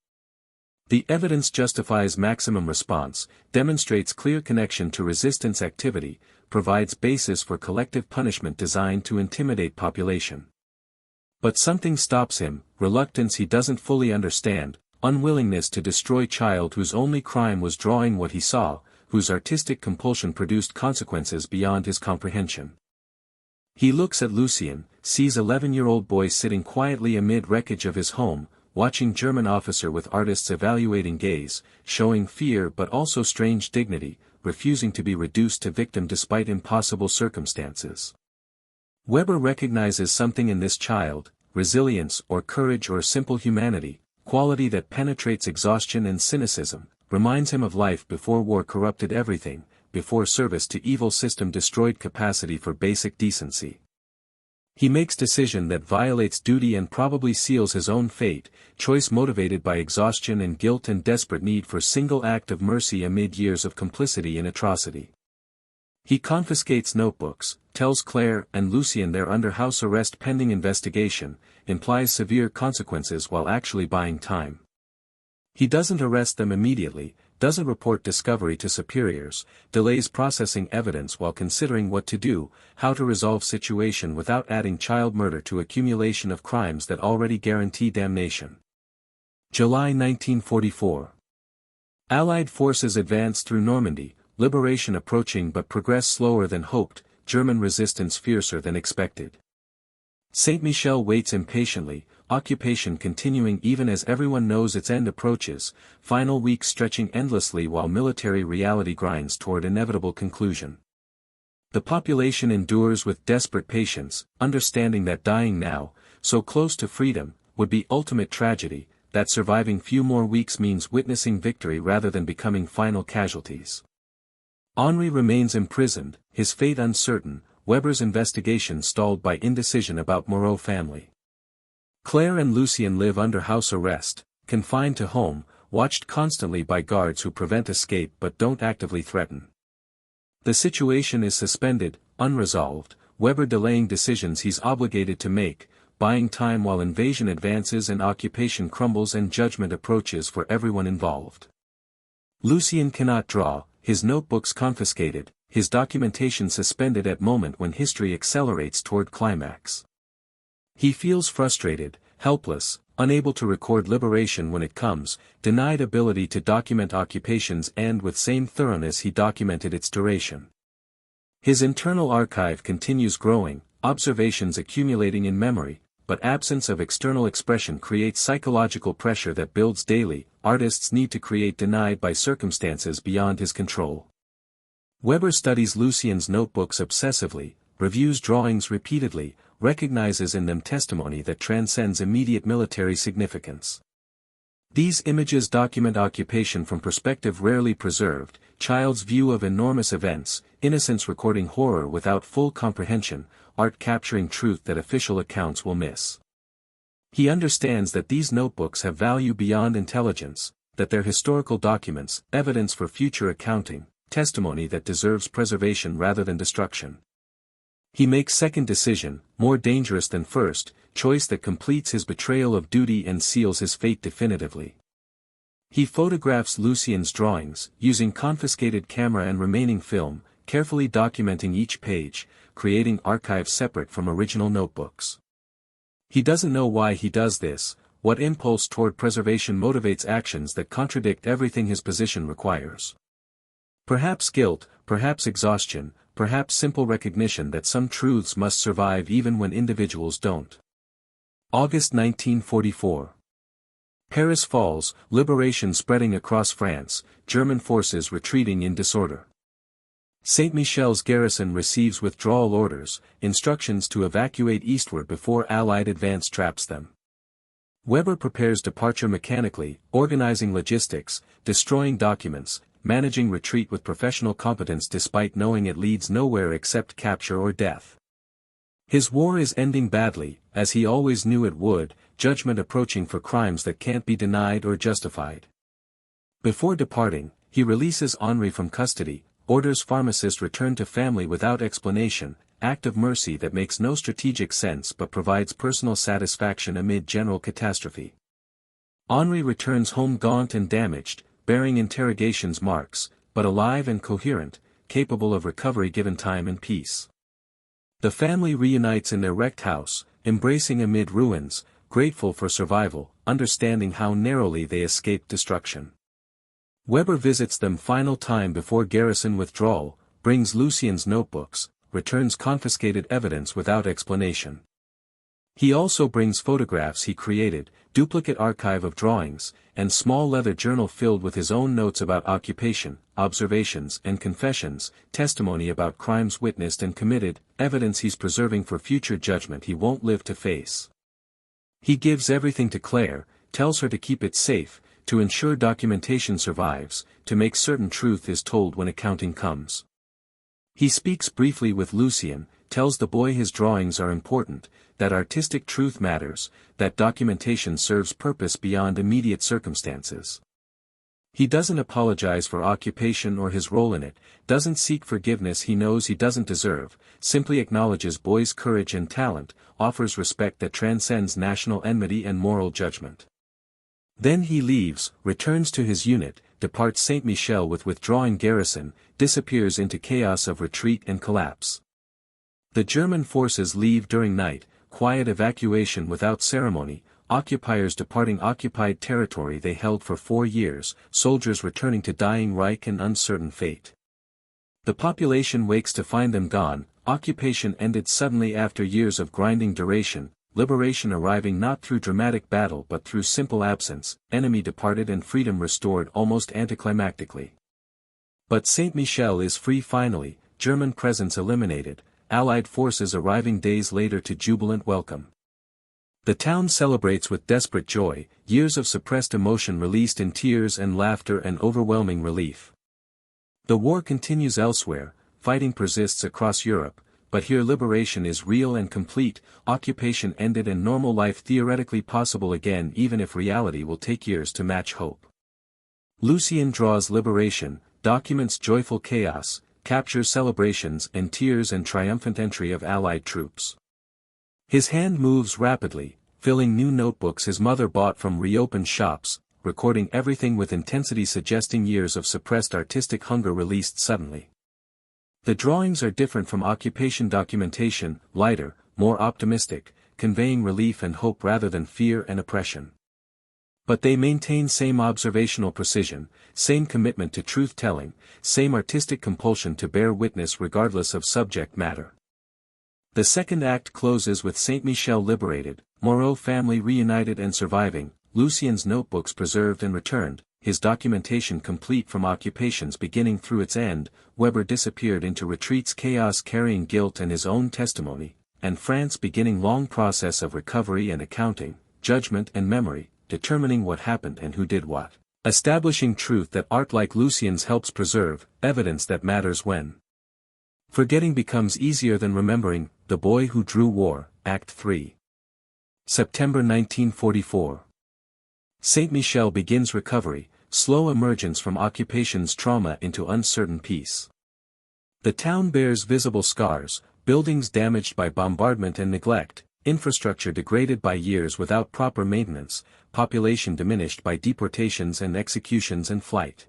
[SPEAKER 1] The evidence justifies maximum response, demonstrates clear connection to resistance activity, provides basis for collective punishment designed to intimidate population. But something stops him, reluctance he doesn't fully understand, unwillingness to destroy child whose only crime was drawing what he saw, whose artistic compulsion produced consequences beyond his comprehension. He looks at Lucien, sees 11-year-old boy sitting quietly amid wreckage of his home, watching German officer with artist's evaluating gaze, showing fear but also strange dignity, refusing to be reduced to victim despite impossible circumstances. Weber recognizes something in this child, resilience or courage or simple humanity, quality that penetrates exhaustion and cynicism, reminds him of life before war corrupted everything, before service to evil system destroyed capacity for basic decency. He makes decision that violates duty and probably seals his own fate, choice motivated by exhaustion and guilt and desperate need for single act of mercy amid years of complicity in atrocity. He confiscates notebooks, tells Claire and Lucien they're under house arrest pending investigation, implies severe consequences while actually buying time. He doesn't arrest them immediately, doesn't report discovery to superiors, delays processing evidence while considering what to do, how to resolve situation without adding child murder to accumulation of crimes that already guarantee damnation. July 1944. Allied forces advance through Normandy, liberation approaching but progress slower than hoped, German resistance fiercer than expected. Saint-Michel waits impatiently, occupation continuing even as everyone knows its end approaches, final weeks stretching endlessly while military reality grinds toward inevitable conclusion. The population endures with desperate patience, understanding that dying now, so close to freedom, would be ultimate tragedy, that surviving few more weeks means witnessing victory rather than becoming final casualties. Henri remains imprisoned, his fate uncertain, Weber's investigation stalled by indecision about Moreau family. Claire and Lucien live under house arrest, confined to home, watched constantly by guards who prevent escape but don't actively threaten. The situation is suspended, unresolved, Weber delaying decisions he's obligated to make, buying time while invasion advances and occupation crumbles and judgment approaches for everyone involved. Lucien cannot draw, his notebooks confiscated, his documentation suspended at moment when history accelerates toward climax. He feels frustrated, helpless, unable to record liberation when it comes, denied ability to document occupation's end with same thoroughness he documented its duration. His internal archive continues growing, observations accumulating in memory, but absence of external expression creates psychological pressure that builds daily. Artists need to create denied by circumstances beyond his control. Weber studies Lucien's notebooks obsessively, reviews drawings repeatedly, recognizes in them testimony that transcends immediate military significance. These images document occupation from perspective rarely preserved, child's view of enormous events, innocence recording horror without full comprehension, art capturing truth that official accounts will miss. He understands that these notebooks have value beyond intelligence, that they're historical documents, evidence for future accounting, testimony that deserves preservation rather than destruction. He makes second decision, more dangerous than first, choice that completes his betrayal of duty and seals his fate definitively. He photographs Lucien's drawings, using confiscated camera and remaining film, carefully documenting each page, creating archives separate from original notebooks. He doesn't know why he does this, what impulse toward preservation motivates actions that contradict everything his position requires. Perhaps guilt, perhaps exhaustion, perhaps simple recognition that some truths must survive even when individuals don't. August 1944. Paris falls, liberation spreading across France, German forces retreating in disorder. Saint-Michel's garrison receives withdrawal orders, instructions to evacuate eastward before Allied advance traps them. Weber prepares departure mechanically, organizing logistics, destroying documents, managing retreat with professional competence despite knowing it leads nowhere except capture or death. His war is ending badly, as he always knew it would, judgment approaching for crimes that can't be denied or justified. Before departing, he releases Henri from custody, orders pharmacist return to family without explanation, act of mercy that makes no strategic sense but provides personal satisfaction amid general catastrophe. Henri returns home gaunt and damaged, bearing interrogation's marks, but alive and coherent, capable of recovery given time and peace. The family reunites in their wrecked house, embracing amid ruins, grateful for survival, understanding how narrowly they escaped destruction. Weber visits them final time before garrison withdrawal, brings Lucien's notebooks, returns confiscated evidence without explanation. He also brings photographs he created, duplicate archive of drawings, and small leather journal filled with his own notes about occupation, observations and confessions, testimony about crimes witnessed and committed, evidence he's preserving for future judgment he won't live to face. He gives everything to Claire, tells her to keep it safe, to ensure documentation survives, to make certain truth is told when accounting comes. He speaks briefly with Lucien, tells the boy his drawings are important, that artistic truth matters, that documentation serves purpose beyond immediate circumstances. He doesn't apologize for occupation or his role in it, doesn't seek forgiveness he knows he doesn't deserve, simply acknowledges boy's courage and talent, offers respect that transcends national enmity and moral judgment. Then he leaves, returns to his unit, departs Saint-Michel with withdrawing garrison, disappears into chaos of retreat and collapse. The German forces leave during night, quiet evacuation without ceremony, occupiers departing occupied territory they held for 4 years, soldiers returning to dying Reich and uncertain fate. The population wakes to find them gone, occupation ended suddenly after years of grinding duration, liberation arriving not through dramatic battle but through simple absence, enemy departed and freedom restored almost anticlimactically. But Saint-Michel is free finally, German presence eliminated, Allied forces arriving days later to jubilant welcome. The town celebrates with desperate joy, years of suppressed emotion released in tears and laughter and overwhelming relief. The war continues elsewhere, fighting persists across Europe, but here liberation is real and complete, occupation ended and normal life theoretically possible again even if reality will take years to match hope. Lucien draws liberation, documents joyful chaos, captures celebrations and tears and triumphant entry of Allied troops. His hand moves rapidly, filling new notebooks his mother bought from reopened shops, recording everything with intensity suggesting years of suppressed artistic hunger released suddenly. The drawings are different from occupation documentation, lighter, more optimistic, conveying relief and hope rather than fear and oppression. But they maintain same observational precision, same commitment to truth-telling, same artistic compulsion to bear witness regardless of subject matter. The second act closes with Saint-Michel liberated, Moreau family reunited and surviving, Lucien's notebooks preserved and returned, his documentation complete from occupation's beginning through its end, Weber disappeared into retreats chaos carrying guilt and his own testimony, and France beginning long process of recovery and accounting, judgment and memory, determining what happened and who did what. Establishing truth that art like Lucien's helps preserve, evidence that matters when forgetting becomes easier than remembering, The Boy Who Drew War, Act 3. September 1944. Saint-Michel begins recovery, slow emergence from occupation's trauma into uncertain peace. The town bears visible scars, buildings damaged by bombardment and neglect, infrastructure degraded by years without proper maintenance, population diminished by deportations and executions and flight.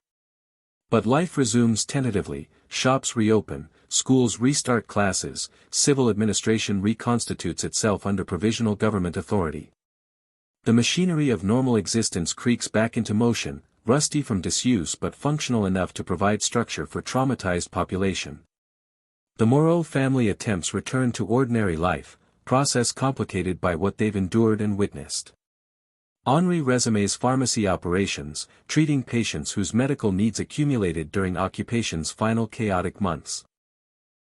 [SPEAKER 1] But life resumes tentatively, shops reopen, schools restart classes, civil administration reconstitutes itself under provisional government authority. The machinery of normal existence creaks back into motion, rusty from disuse but functional enough to provide structure for traumatized population. The Moreau family attempts return to ordinary life, process complicated by what they've endured and witnessed. Henri resumes pharmacy operations, treating patients whose medical needs accumulated during occupation's final chaotic months.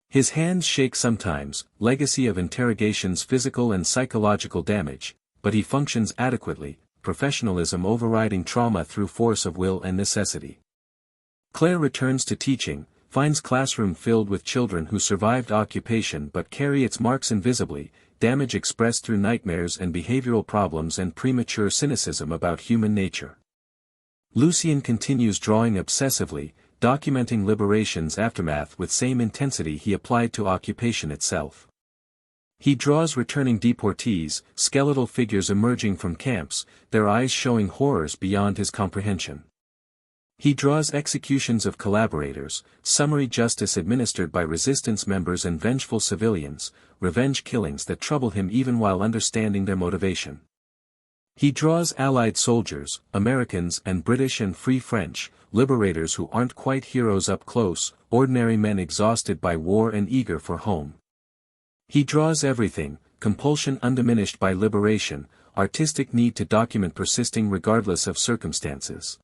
[SPEAKER 1] His hands shake sometimes, legacy of interrogation's physical and psychological damage, but he functions adequately, professionalism overriding trauma through force of will and necessity. Claire returns to teaching, finds classroom filled with children who survived occupation but carry its marks invisibly, damage expressed through nightmares and behavioral problems and premature cynicism about human nature. Lucien continues drawing obsessively, documenting liberation's aftermath with same intensity he applied to occupation itself. He draws returning deportees, skeletal figures emerging from camps, their eyes showing horrors beyond his comprehension. He draws executions of collaborators, summary justice administered by resistance members and vengeful civilians, revenge killings that trouble him even while understanding their motivation. He draws Allied soldiers, Americans and British and Free French, liberators who aren't quite heroes up close, ordinary men exhausted by war and eager for home. He draws everything, compulsion undiminished by liberation, artistic need to document persisting regardless of circumstances.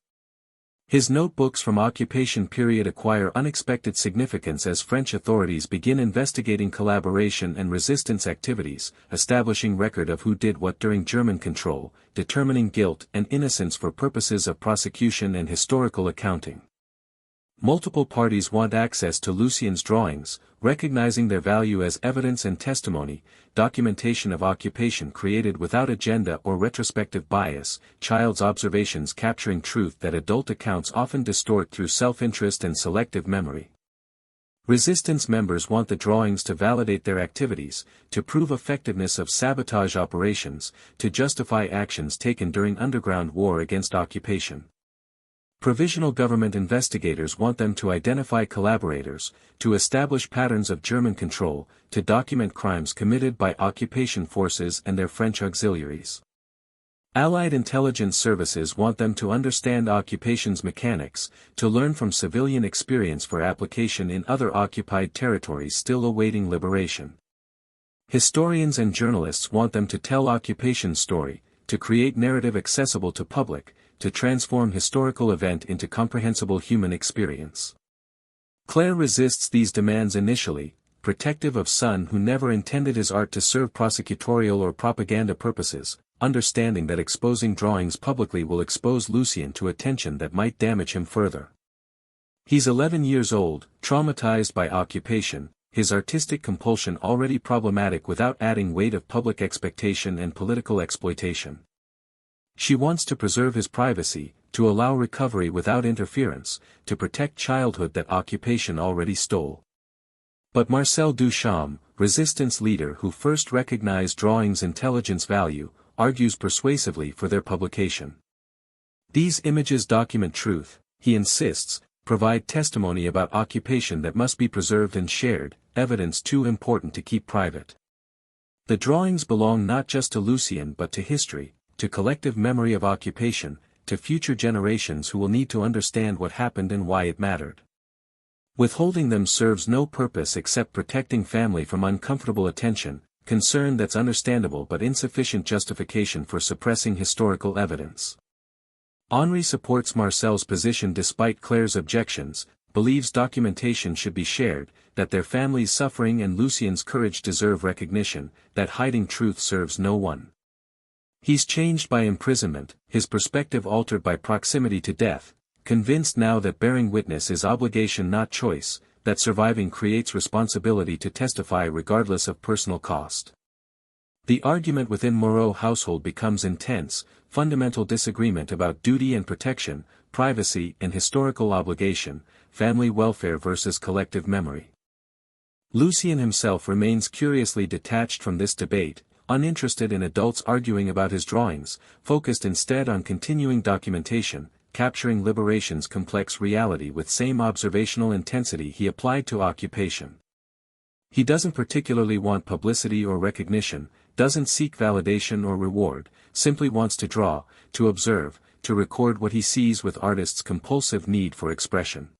[SPEAKER 1] His notebooks from occupation period acquire unexpected significance as French authorities begin investigating collaboration and resistance activities, establishing record of who did what during German control, determining guilt and innocence for purposes of prosecution and historical accounting. Multiple parties want access to Lucien's drawings, recognizing their value as evidence and testimony, documentation of occupation created without agenda or retrospective bias, child's observations capturing truth that adult accounts often distort through self-interest and selective memory. Resistance members want the drawings to validate their activities, to prove effectiveness of sabotage operations, to justify actions taken during underground war against occupation. Provisional government investigators want them to identify collaborators, to establish patterns of German control, to document crimes committed by occupation forces and their French auxiliaries. Allied intelligence services want them to understand occupation's mechanics, to learn from civilian experience for application in other occupied territories still awaiting liberation. Historians and journalists want them to tell occupation's story, to create narrative accessible to public, to transform historical event into comprehensible human experience. Claire resists these demands initially, protective of son who never intended his art to serve prosecutorial or propaganda purposes, understanding that exposing drawings publicly will expose Lucien to attention that might damage him further. He's 11 years old, traumatized by occupation, his artistic compulsion already problematic without adding weight of public expectation and political exploitation. She wants to preserve his privacy, to allow recovery without interference, to protect childhood that occupation already stole. But Marcel Duchamp, resistance leader who first recognized drawing's intelligence value, argues persuasively for their publication. These images document truth, he insists, provide testimony about occupation that must be preserved and shared, evidence too important to keep private. The drawings belong not just to Lucien but to history, to collective memory of occupation, to future generations who will need to understand what happened and why it mattered. Withholding them serves no purpose except protecting family from uncomfortable attention, concern that's understandable but insufficient justification for suppressing historical evidence. Henri supports Marcel's position despite Claire's objections, believes documentation should be shared, that their family's suffering and Lucien's courage deserve recognition, that hiding truth serves no one. He's changed by imprisonment, his perspective altered by proximity to death, convinced now that bearing witness is obligation not choice, that surviving creates responsibility to testify regardless of personal cost. The argument within Moreau household becomes intense, fundamental disagreement about duty and protection, privacy and historical obligation, family welfare versus collective memory. Lucien himself remains curiously detached from this debate, uninterested in adults arguing about his drawings, focused instead on continuing documentation, capturing liberation's complex reality with same observational intensity he applied to occupation. He doesn't particularly want publicity or recognition, doesn't seek validation or reward, simply wants to draw, to observe, to record what he sees with artists' compulsive need for expression.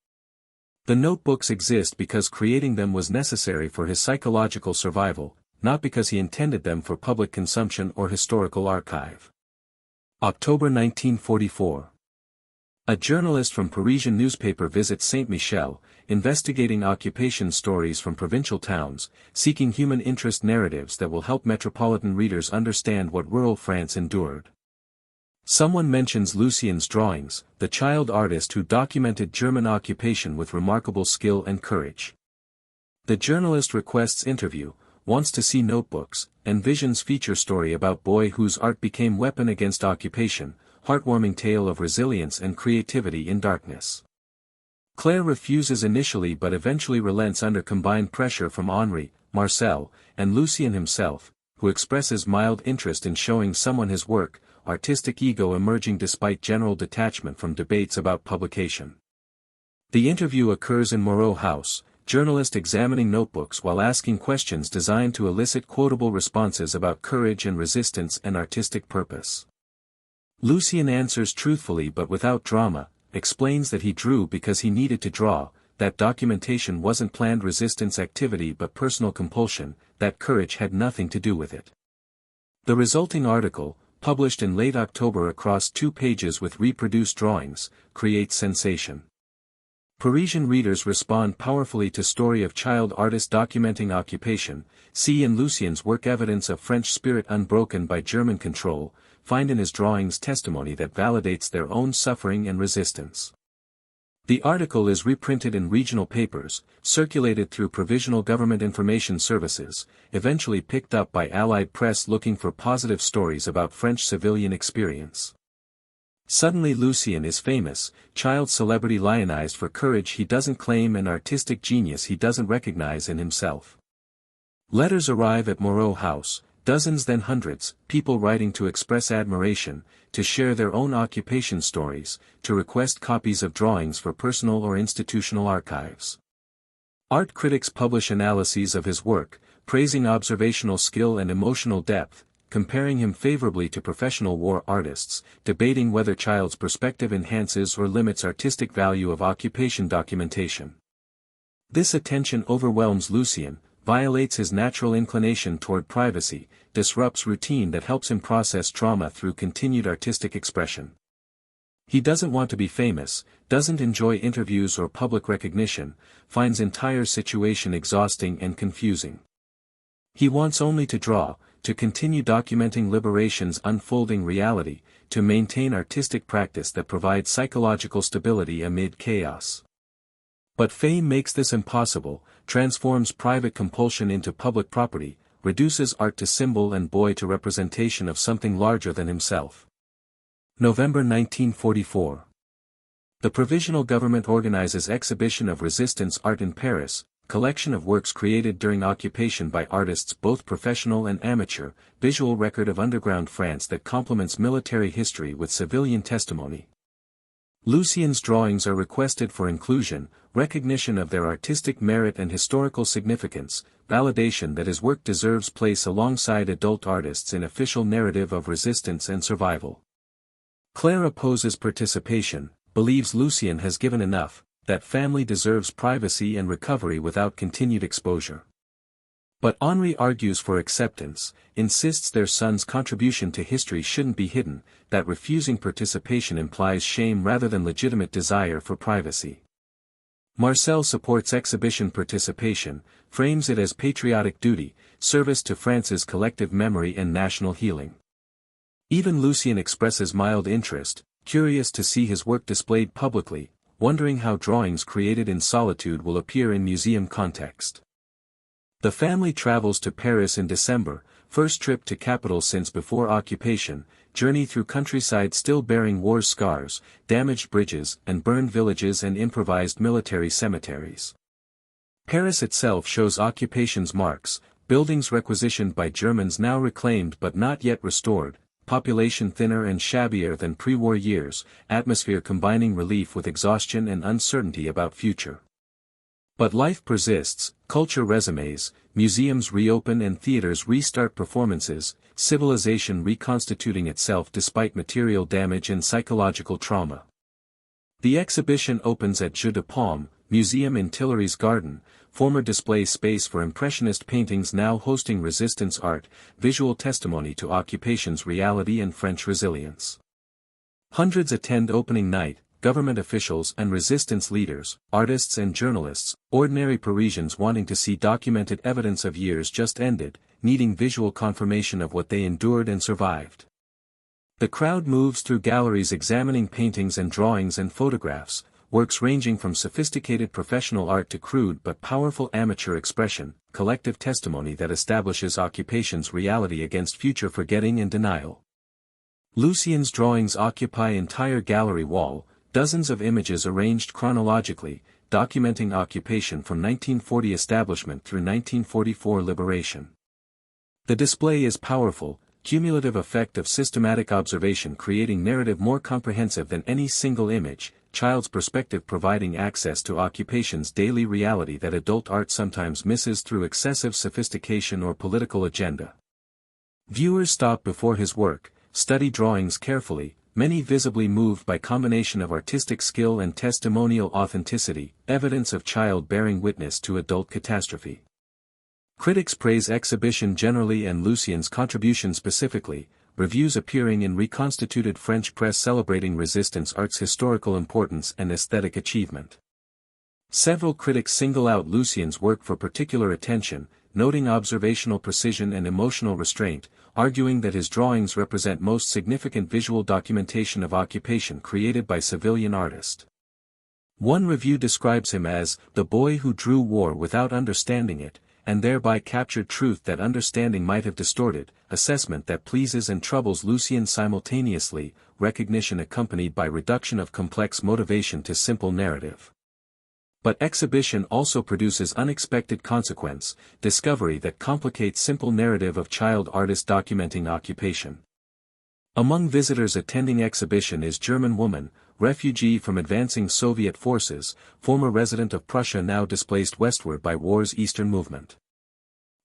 [SPEAKER 1] The notebooks exist because creating them was necessary for his psychological survival, not because he intended them for public consumption or historical archive. October 1944. A journalist from Parisian newspaper visits Saint-Michel, investigating occupation stories from provincial towns, seeking human interest narratives that will help metropolitan readers understand what rural France endured. Someone mentions Lucien's drawings, the child artist who documented German occupation with remarkable skill and courage. The journalist requests interview, wants to see notebooks, envisions feature story about boy whose art became weapon against occupation, heartwarming tale of resilience and creativity in darkness. Claire refuses initially but eventually relents under combined pressure from Henri, Marcel, and Lucien himself, who expresses mild interest in showing someone his work, artistic ego emerging despite general detachment from debates about publication. The interview occurs in Moreau House, journalist examining notebooks while asking questions designed to elicit quotable responses about courage and resistance and artistic purpose. Lucien answers truthfully but without drama, explains that he drew because he needed to draw, that documentation wasn't planned resistance activity but personal compulsion, that courage had nothing to do with it. The resulting article, published in late October across 2 pages with reproduced drawings, creates sensation. Parisian readers respond powerfully to story of child artist documenting occupation, see in Lucien's work evidence of French spirit unbroken by German control, find in his drawings testimony that validates their own suffering and resistance. The article is reprinted in regional papers, circulated through provisional government information services, eventually picked up by Allied press looking for positive stories about French civilian experience. Suddenly Lucien is famous, child celebrity lionized for courage he doesn't claim and artistic genius he doesn't recognize in himself. Letters arrive at Moreau House, dozens then hundreds, people writing to express admiration, to share their own occupation stories, to request copies of drawings for personal or institutional archives. Art critics publish analyses of his work, praising observational skill and emotional depth, comparing him favorably to professional war artists, debating whether child's perspective enhances or limits artistic value of occupation documentation. This attention overwhelms Lucien, violates his natural inclination toward privacy, disrupts routine that helps him process trauma through continued artistic expression. He doesn't want to be famous, doesn't enjoy interviews or public recognition, finds entire situation exhausting and confusing. He wants only to draw, to continue documenting liberation's unfolding reality, to maintain artistic practice that provides psychological stability amid chaos. But fame makes this impossible, transforms private compulsion into public property, reduces art to symbol and boy to representation of something larger than himself. November 1944. The Provisional Government organizes exhibition of resistance art in Paris, collection of works created during occupation by artists both professional and amateur, visual record of underground France that complements military history with civilian testimony. Lucien's drawings are requested for inclusion, recognition of their artistic merit and historical significance, validation that his work deserves place alongside adult artists in official narrative of resistance and survival. Claire opposes participation, believes Lucien has given enough, that family deserves privacy and recovery without continued exposure. But Henri argues for acceptance, insists their son's contribution to history shouldn't be hidden, that refusing participation implies shame rather than legitimate desire for privacy. Marcel supports exhibition participation, frames it as patriotic duty, service to France's collective memory and national healing. Even Lucien expresses mild interest, curious to see his work displayed publicly, wondering how drawings created in solitude will appear in museum context. The family travels to Paris in December, first trip to capital since before occupation, journey through countryside still bearing war's scars, damaged bridges and burned villages and improvised military cemeteries. Paris itself shows occupation's marks, buildings requisitioned by Germans now reclaimed but not yet restored, population thinner and shabbier than pre-war years, atmosphere combining relief with exhaustion and uncertainty about future. But life persists, culture resumes, museums reopen and theaters restart performances, civilization reconstituting itself despite material damage and psychological trauma. The exhibition opens at Jeu de Paume, museum in Tuileries Garden, former display space for Impressionist paintings now hosting resistance art, visual testimony to occupation's reality and French resilience. Hundreds attend opening night, government officials and resistance leaders, artists and journalists, ordinary Parisians wanting to see documented evidence of years just ended, needing visual confirmation of what they endured and survived. The crowd moves through galleries examining paintings and drawings and photographs, works ranging from sophisticated professional art to crude but powerful amateur expression, collective testimony that establishes occupation's reality against future forgetting and denial. Lucien's drawings occupy entire gallery wall, dozens of images arranged chronologically, documenting occupation from 1940 establishment through 1944 liberation. The display is powerful, cumulative effect of systematic observation creating narrative more comprehensive than any single image, child's perspective providing access to occupation's daily reality that adult art sometimes misses through excessive sophistication or political agenda. Viewers stop before his work, study drawings carefully, many visibly moved by combination of artistic skill and testimonial authenticity, evidence of child bearing witness to adult catastrophe. Critics praise exhibition generally and Lucien's contribution specifically, reviews appearing in reconstituted French press celebrating resistance art's historical importance and aesthetic achievement. Several critics single out Lucien's work for particular attention, noting observational precision and emotional restraint, arguing that his drawings represent most significant visual documentation of occupation created by civilian artists. One review describes him as the boy who drew war without understanding it, and thereby captured truth that understanding might have distorted, assessment that pleases and troubles Lucien simultaneously, recognition accompanied by reduction of complex motivation to simple narrative. But exhibition also produces unexpected consequence, discovery that complicates simple narrative of child artist documenting occupation. Among visitors attending exhibition is German woman, refugee from advancing Soviet forces, former resident of Prussia now displaced westward by war's Eastern movement.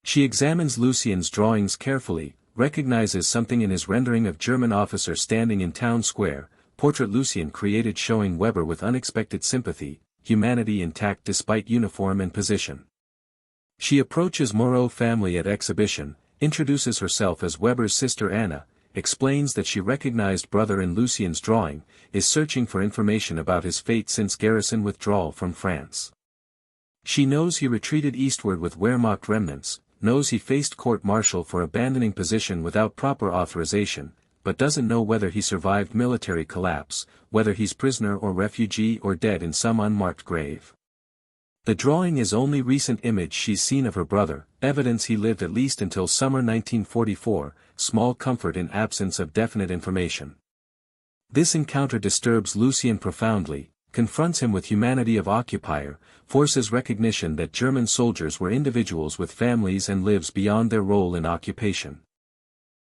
[SPEAKER 1] She examines Lucien's drawings carefully, recognizes something in his rendering of German officer standing in town square, portrait Lucien created showing Weber with unexpected sympathy, humanity intact despite uniform and position. She approaches Moreau family at exhibition, introduces herself as Weber's sister Anna, explains that she recognized brother in Lucien's drawing, is searching for information about his fate since garrison withdrawal from France. She knows he retreated eastward with Wehrmacht remnants, knows he faced court-martial for abandoning position without proper authorization, but doesn't know whether he survived military collapse, whether he's prisoner or refugee or dead in some unmarked grave. The drawing is only recent image she's seen of her brother, evidence he lived at least until summer 1944, small comfort in absence of definite information. This encounter disturbs Lucien profoundly, confronts him with humanity of occupier, forces recognition that German soldiers were individuals with families and lives beyond their role in occupation.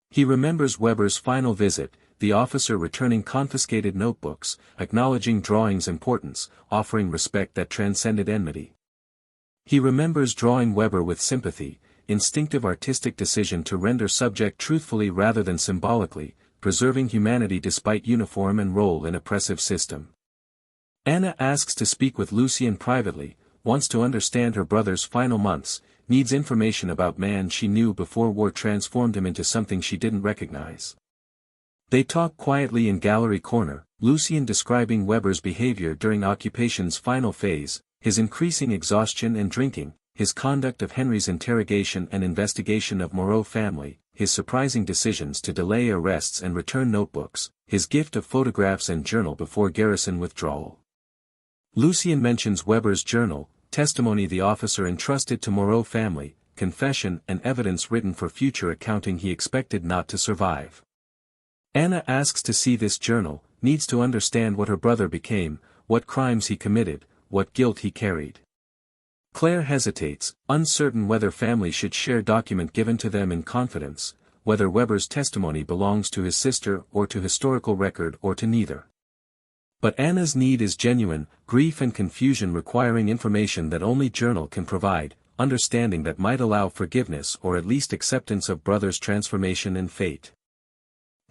[SPEAKER 1] He remembers Weber's final visit, the officer returning confiscated notebooks, acknowledging drawing's importance, offering respect that transcended enmity. He remembers drawing Weber with sympathy, instinctive artistic decision to render subject truthfully rather than symbolically, preserving humanity despite uniform and role in oppressive system. Anna asks to speak with Lucien privately, wants to understand her brother's final months, needs information about man she knew before war transformed him into something she didn't recognize. They talk quietly in gallery corner, Lucien describing Weber's behavior during occupation's final phase, his increasing exhaustion and drinking, his conduct of Henry's interrogation and investigation of Moreau family, his surprising decisions to delay arrests and return notebooks, his gift of photographs and journal before garrison withdrawal. Lucien mentions Weber's journal, testimony the officer entrusted to Moreau family, confession and evidence written for future accounting he expected not to survive. Anna asks to see this journal, needs to understand what her brother became, what crimes he committed, what guilt he carried. Claire hesitates, uncertain whether family should share document given to them in confidence, whether Weber's testimony belongs to his sister or to historical record or to neither. But Anna's need is genuine, grief and confusion requiring information that only journal can provide, understanding that might allow forgiveness or at least acceptance of brother's transformation and fate.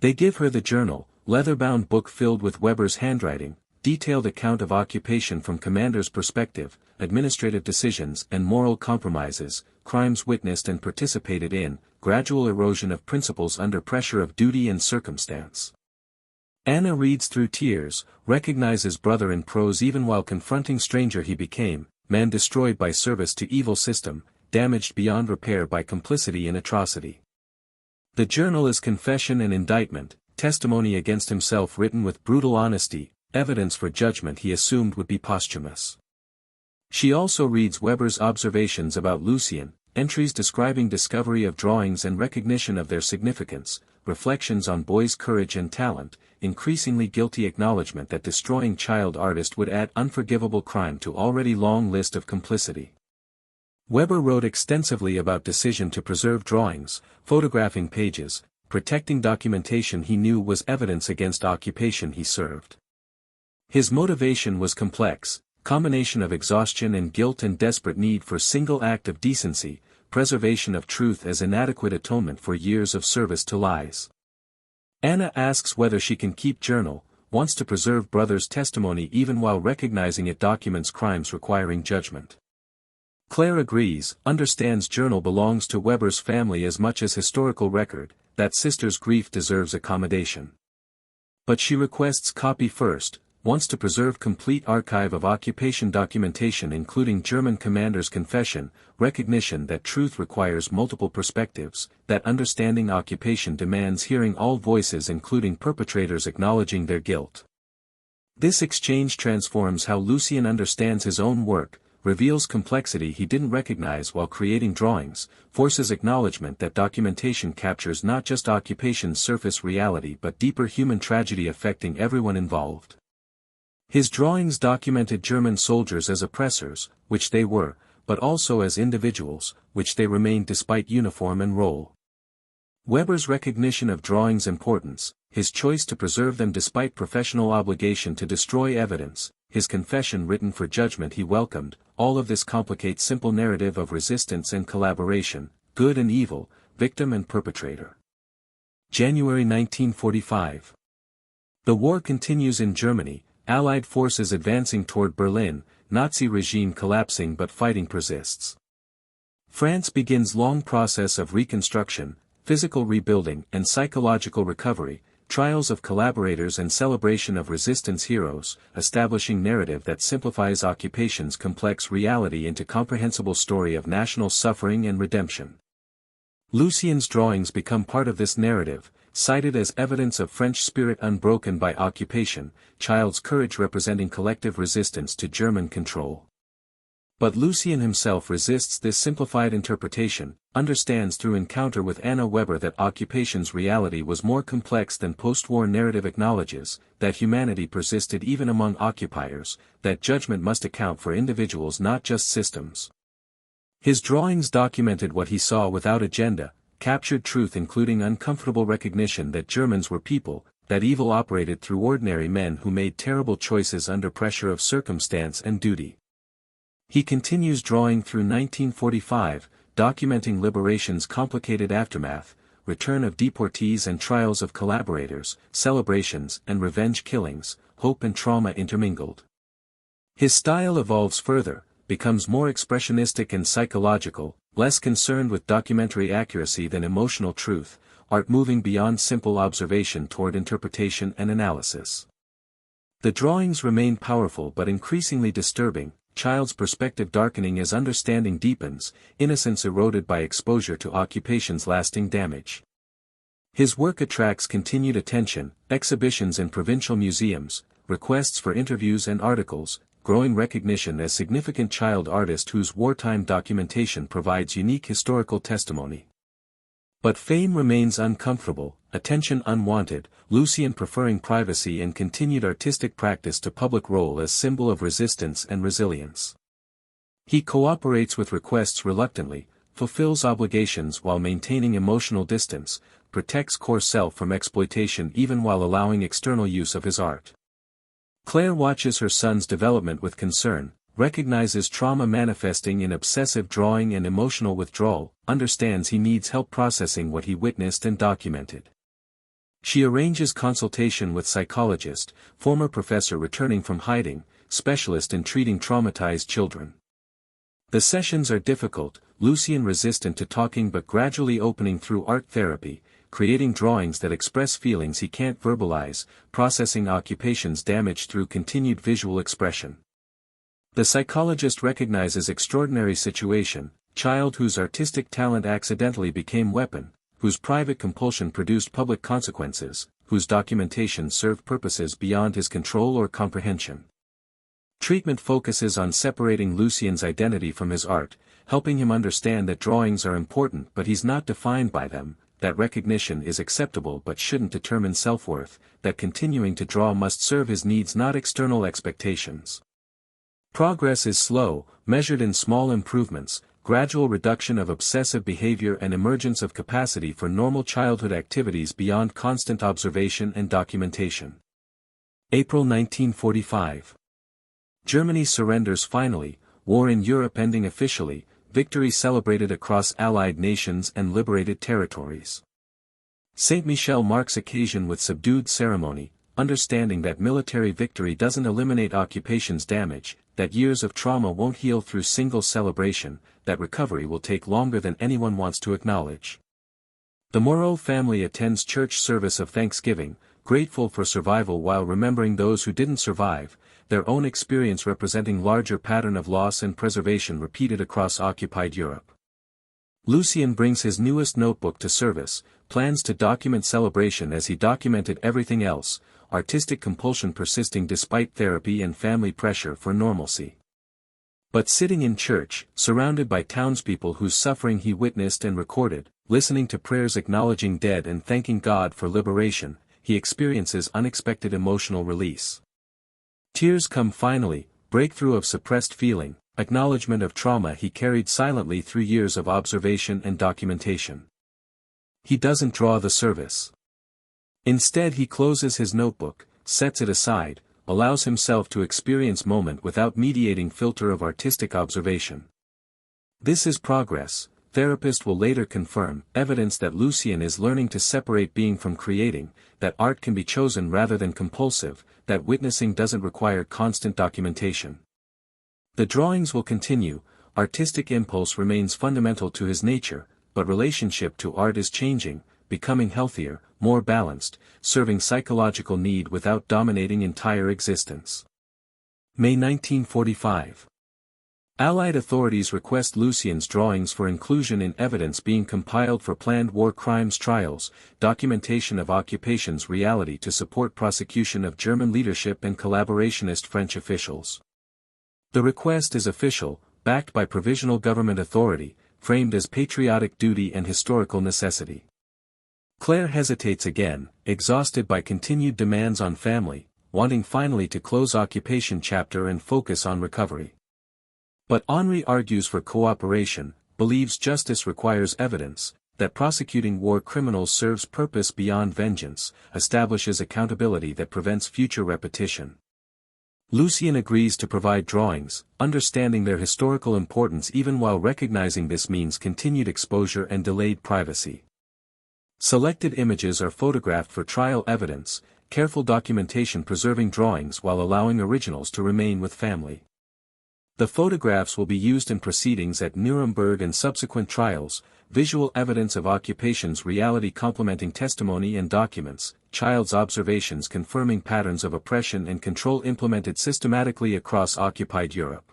[SPEAKER 1] They give her the journal, leather-bound book filled with Weber's handwriting, detailed account of occupation from commander's perspective, administrative decisions and moral compromises, crimes witnessed and participated in, gradual erosion of principles under pressure of duty and circumstance. Anna reads through tears, recognizes brother in prose even while confronting stranger he became, man destroyed by service to evil system, damaged beyond repair by complicity in atrocity. The journal is confession and indictment, testimony against himself written with brutal honesty, evidence for judgment he assumed would be posthumous. She also reads Weber's observations about Lucien, entries describing discovery of drawings and recognition of their significance, reflections on boy's courage and talent, increasingly guilty acknowledgement that destroying child artist would add unforgivable crime to already long list of complicity. Weber wrote extensively about decision to preserve drawings, photographing pages, protecting documentation he knew was evidence against occupation he served. His motivation was complex, combination of exhaustion and guilt and desperate need for single act of decency, preservation of truth as inadequate atonement for years of service to lies. Anna asks whether she can keep journal, wants to preserve brother's testimony even while recognizing it documents crimes requiring judgment. Claire agrees, understands journal belongs to Weber's family as much as historical record, that sister's grief deserves accommodation. But she requests copy first, wants to preserve complete archive of occupation documentation including German commander's confession, recognition that truth requires multiple perspectives, that understanding occupation demands hearing all voices including perpetrators acknowledging their guilt. This exchange transforms how Lucien understands his own work, reveals complexity he didn't recognize while creating drawings, forces acknowledgement that documentation captures not just occupation's surface reality but deeper human tragedy affecting everyone involved. His drawings documented German soldiers as oppressors, which they were, but also as individuals, which they remained despite uniform and role. Weber's recognition of drawings' importance, his choice to preserve them despite professional obligation to destroy evidence, his confession written for judgment he welcomed, all of this complicates simple narrative of resistance and collaboration, good and evil, victim and perpetrator. January 1945. The war continues in Germany, Allied forces advancing toward Berlin, Nazi regime collapsing but fighting persists. France begins long process of reconstruction, physical rebuilding and psychological recovery, trials of collaborators and celebration of resistance heroes, establishing narrative that simplifies occupation's complex reality into comprehensible story of national suffering and redemption. Lucien's drawings become part of this narrative, cited as evidence of French spirit unbroken by occupation, child's courage representing collective resistance to German control. But Lucien himself resists this simplified interpretation, understands through encounter with Anna Weber that occupation's reality was more complex than post-war narrative acknowledges, that humanity persisted even among occupiers, that judgment must account for individuals not just systems. His drawings documented what he saw without agenda, captured truth including uncomfortable recognition that Germans were people, that evil operated through ordinary men who made terrible choices under pressure of circumstance and duty. He continues drawing through 1945, documenting liberation's complicated aftermath, return of deportees and trials of collaborators, celebrations and revenge killings, hope and trauma intermingled. His style evolves further, becomes more expressionistic and psychological, less concerned with documentary accuracy than emotional truth, art moving beyond simple observation toward interpretation and analysis. The drawings remain powerful but increasingly disturbing, child's perspective darkening as understanding deepens, innocence eroded by exposure to occupation's lasting damage. His work attracts continued attention, exhibitions in provincial museums, requests for interviews and articles, growing recognition as significant child artist whose wartime documentation provides unique historical testimony. But fame remains uncomfortable, attention unwanted, Lucien preferring privacy and continued artistic practice to public role as symbol of resistance and resilience. He cooperates with requests reluctantly, fulfills obligations while maintaining emotional distance, protects core self from exploitation even while allowing external use of his art. Claire watches her son's development with concern, recognizes trauma manifesting in obsessive drawing and emotional withdrawal, understands he needs help processing what he witnessed and documented. She arranges consultation with psychologist, former professor returning from hiding, specialist in treating traumatized children. The sessions are difficult, Lucien resistant to talking but gradually opening through art therapy, creating drawings that express feelings he can't verbalize, processing occupation's damage through continued visual expression. The psychologist recognizes extraordinary situation, child whose artistic talent accidentally became weapon, whose private compulsion produced public consequences, whose documentation served purposes beyond his control or comprehension. Treatment focuses on separating Lucien's identity from his art, helping him understand that drawings are important but he's not defined by them, that recognition is acceptable but shouldn't determine self-worth, that continuing to draw must serve his needs not external expectations. Progress is slow, measured in small improvements, gradual reduction of obsessive behavior and emergence of capacity for normal childhood activities beyond constant observation and documentation. April 1945. Germany surrenders finally, war in Europe ending officially, victory celebrated across Allied nations and liberated territories. Saint-Michel marks occasion with subdued ceremony, understanding that military victory doesn't eliminate occupation's damage, that years of trauma won't heal through single celebration, that recovery will take longer than anyone wants to acknowledge. The Moreau family attends church service of thanksgiving, grateful for survival while remembering those who didn't survive, their own experience representing larger pattern of loss and preservation repeated across occupied Europe. Lucien brings his newest notebook to service, plans to document celebration as he documented everything else, artistic compulsion persisting despite therapy and family pressure for normalcy. But sitting in church, surrounded by townspeople whose suffering he witnessed and recorded, listening to prayers acknowledging dead and thanking God for liberation, he experiences unexpected emotional release. Tears come finally, breakthrough of suppressed feeling, acknowledgement of trauma he carried silently through years of observation and documentation. He doesn't draw the service. Instead he closes his notebook, sets it aside, allows himself to experience moment without mediating filter of artistic observation. This is progress, therapist will later confirm, evidence that Lucien is learning to separate being from creating, that art can be chosen rather than compulsive, that witnessing doesn't require constant documentation. The drawings will continue, artistic impulse remains fundamental to his nature, but relationship to art is changing, becoming healthier, more balanced, serving psychological need without dominating entire existence. May 1945. Allied authorities request Lucien's drawings for inclusion in evidence being compiled for planned war crimes trials, documentation of occupation's reality to support prosecution of German leadership and collaborationist French officials. The request is official, backed by provisional government authority, framed as patriotic duty and historical necessity. Claire hesitates again, exhausted by continued demands on family, wanting finally to close occupation chapter and focus on recovery. But Henri argues for cooperation, believes justice requires evidence, that prosecuting war criminals serves purpose beyond vengeance, establishes accountability that prevents future repetition. Lucien agrees to provide drawings, understanding their historical importance even while recognizing this means continued exposure and delayed privacy. Selected images are photographed for trial evidence, careful documentation preserving drawings while allowing originals to remain with family. The photographs will be used in proceedings at Nuremberg and subsequent trials, visual evidence of occupation's reality complementing testimony and documents, child's observations confirming patterns of oppression and control implemented systematically across occupied Europe.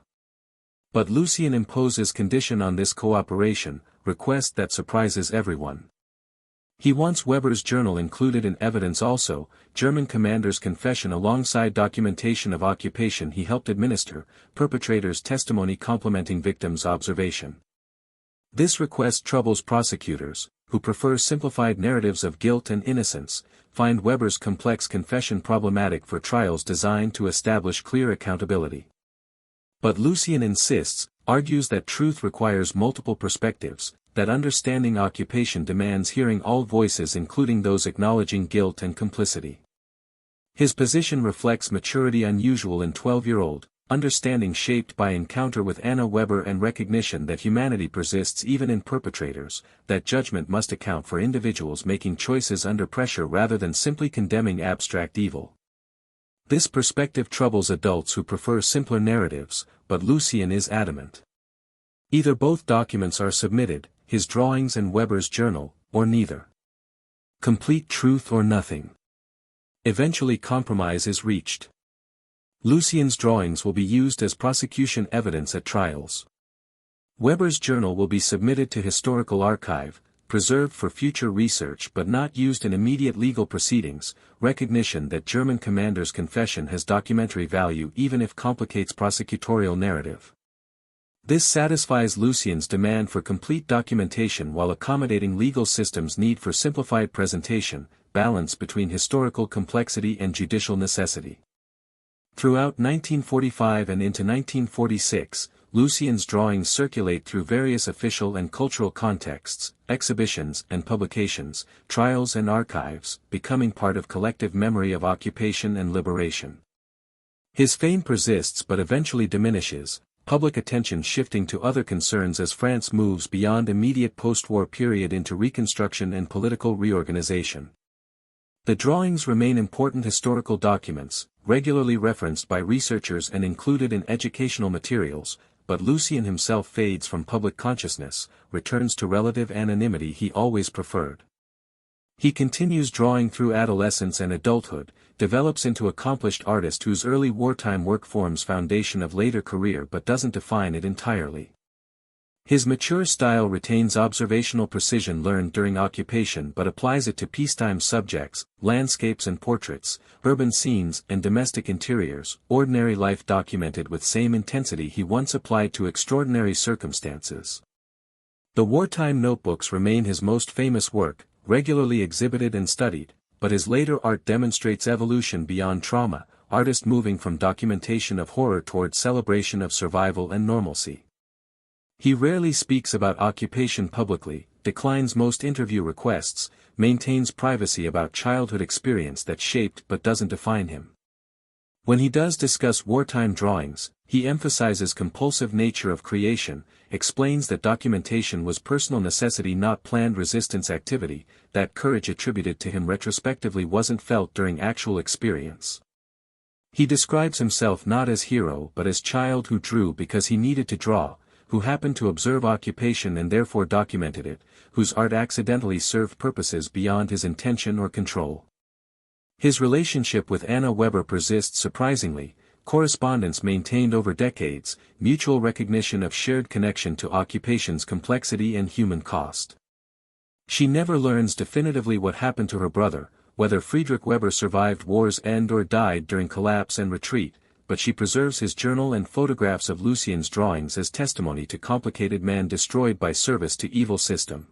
[SPEAKER 1] But Lucien imposes condition on this cooperation, request that surprises everyone. He wants Weber's journal included in evidence also, German commander's confession alongside documentation of occupation he helped administer, perpetrator's testimony complementing victim's observation. This request troubles prosecutors, who prefer simplified narratives of guilt and innocence, find Weber's complex confession problematic for trials designed to establish clear accountability. But Lucien insists, argues that truth requires multiple perspectives, that understanding occupation demands hearing all voices including those acknowledging guilt and complicity. His position reflects maturity unusual in 12-year-old, understanding shaped by encounter with Anna Weber and recognition that humanity persists even in perpetrators, that judgment must account for individuals making choices under pressure rather than simply condemning abstract evil. This perspective troubles adults who prefer simpler narratives, but Lucien is adamant. Either both documents are submitted, his drawings and Weber's journal, or neither. Complete truth or nothing. Eventually compromise is reached. Lucien's drawings will be used as prosecution evidence at trials. Weber's journal will be submitted to historical archive, preserved for future research but not used in immediate legal proceedings, recognition that German commander's confession has documentary value even if complicates prosecutorial narrative. This satisfies Lucien's demand for complete documentation while accommodating legal systems' need for simplified presentation, balance between historical complexity and judicial necessity. Throughout 1945 and into 1946, Lucien's drawings circulate through various official and cultural contexts, exhibitions and publications, trials and archives, becoming part of collective memory of occupation and liberation. His fame persists but eventually diminishes, public attention shifting to other concerns as France moves beyond immediate post-war period into reconstruction and political reorganization. The drawings remain important historical documents, regularly referenced by researchers and included in educational materials, but Lucien himself fades from public consciousness, returns to relative anonymity he always preferred. He continues drawing through adolescence and adulthood, develops into accomplished artist whose early wartime work forms foundation of later career but doesn't define it entirely. His mature style retains observational precision learned during occupation but applies it to peacetime subjects, landscapes and portraits, urban scenes and domestic interiors, ordinary life documented with same intensity he once applied to extraordinary circumstances. The wartime notebooks remain his most famous work, regularly exhibited and studied, but his later art demonstrates evolution beyond trauma, artist moving from documentation of horror toward celebration of survival and normalcy. He rarely speaks about occupation publicly, declines most interview requests, maintains privacy about childhood experience that shaped but doesn't define him. When he does discuss wartime drawings, he emphasizes compulsive nature of creation, explains that documentation was personal necessity not planned resistance activity, that courage attributed to him retrospectively wasn't felt during actual experience. He describes himself not as hero but as child who drew because he needed to draw, who happened to observe occupation and therefore documented it, whose art accidentally served purposes beyond his intention or control. His relationship with Anna Weber persists surprisingly, correspondence maintained over decades, mutual recognition of shared connection to occupation's complexity and human cost. She never learns definitively what happened to her brother, whether Friedrich Weber survived war's end or died during collapse and retreat, but she preserves his journal and photographs of Lucien's drawings as testimony to complicated man destroyed by service to evil system.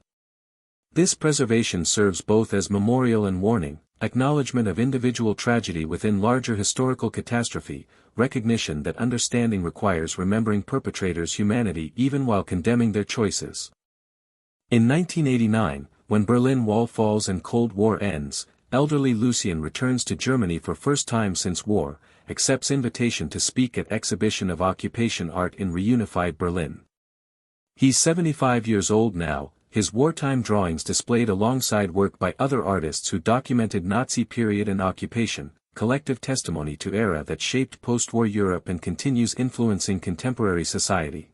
[SPEAKER 1] This preservation serves both as memorial and warning, acknowledgement of individual tragedy within larger historical catastrophe, recognition that understanding requires remembering perpetrators' humanity even while condemning their choices. In 1989, when Berlin Wall falls and Cold War ends, elderly Lucien returns to Germany for first time since war, accepts invitation to speak at exhibition of occupation art in reunified Berlin. He's 75 years old now, his wartime drawings displayed alongside work by other artists who documented Nazi period and occupation, collective testimony to era that shaped post-war Europe and continues influencing contemporary society.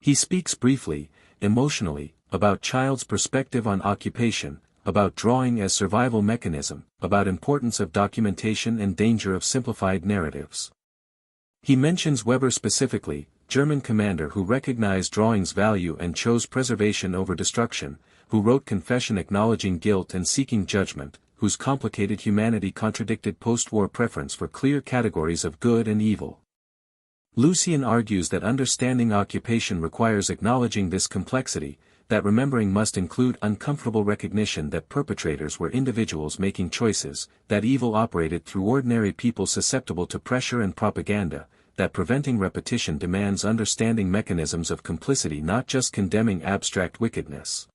[SPEAKER 1] He speaks briefly, emotionally, about Child's perspective on occupation, about drawing as survival mechanism, about importance of documentation and danger of simplified narratives. He mentions Weber specifically, German commander who recognized drawing's value and chose preservation over destruction, who wrote confession acknowledging guilt and seeking judgment, whose complicated humanity contradicted post-war preference for clear categories of good and evil. Lucien argues that understanding occupation requires acknowledging this complexity, that remembering must include uncomfortable recognition that perpetrators were individuals making choices, that evil operated through ordinary people susceptible to pressure and propaganda, that preventing repetition demands understanding mechanisms of complicity not just condemning abstract wickedness.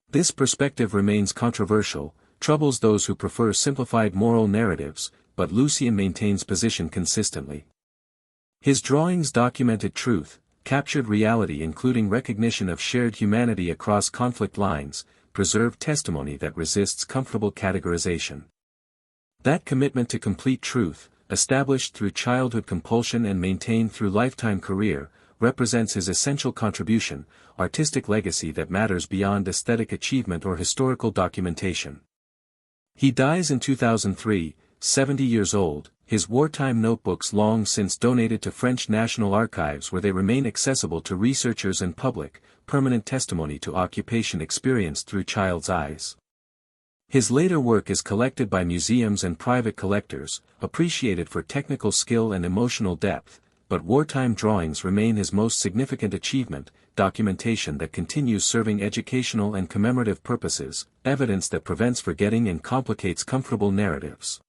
[SPEAKER 1] This perspective remains controversial, troubles those who prefer simplified moral narratives, but Lucien maintains position consistently. His drawings documented truth, captured reality including recognition of shared humanity across conflict lines, preserved testimony that resists comfortable categorization. That commitment to complete truth, established through childhood compulsion and maintained through lifetime career, represents his essential contribution, artistic legacy that matters beyond aesthetic achievement or historical documentation. He dies in 2003, 70 years old, his wartime notebooks long since donated to French National Archives where they remain accessible to researchers and public, permanent testimony to occupation experienced through Child's eyes. His later work is collected by museums and private collectors, appreciated for technical skill and emotional depth, but wartime drawings remain his most significant achievement, documentation that continues serving educational and commemorative purposes, evidence that prevents forgetting and complicates comfortable narratives.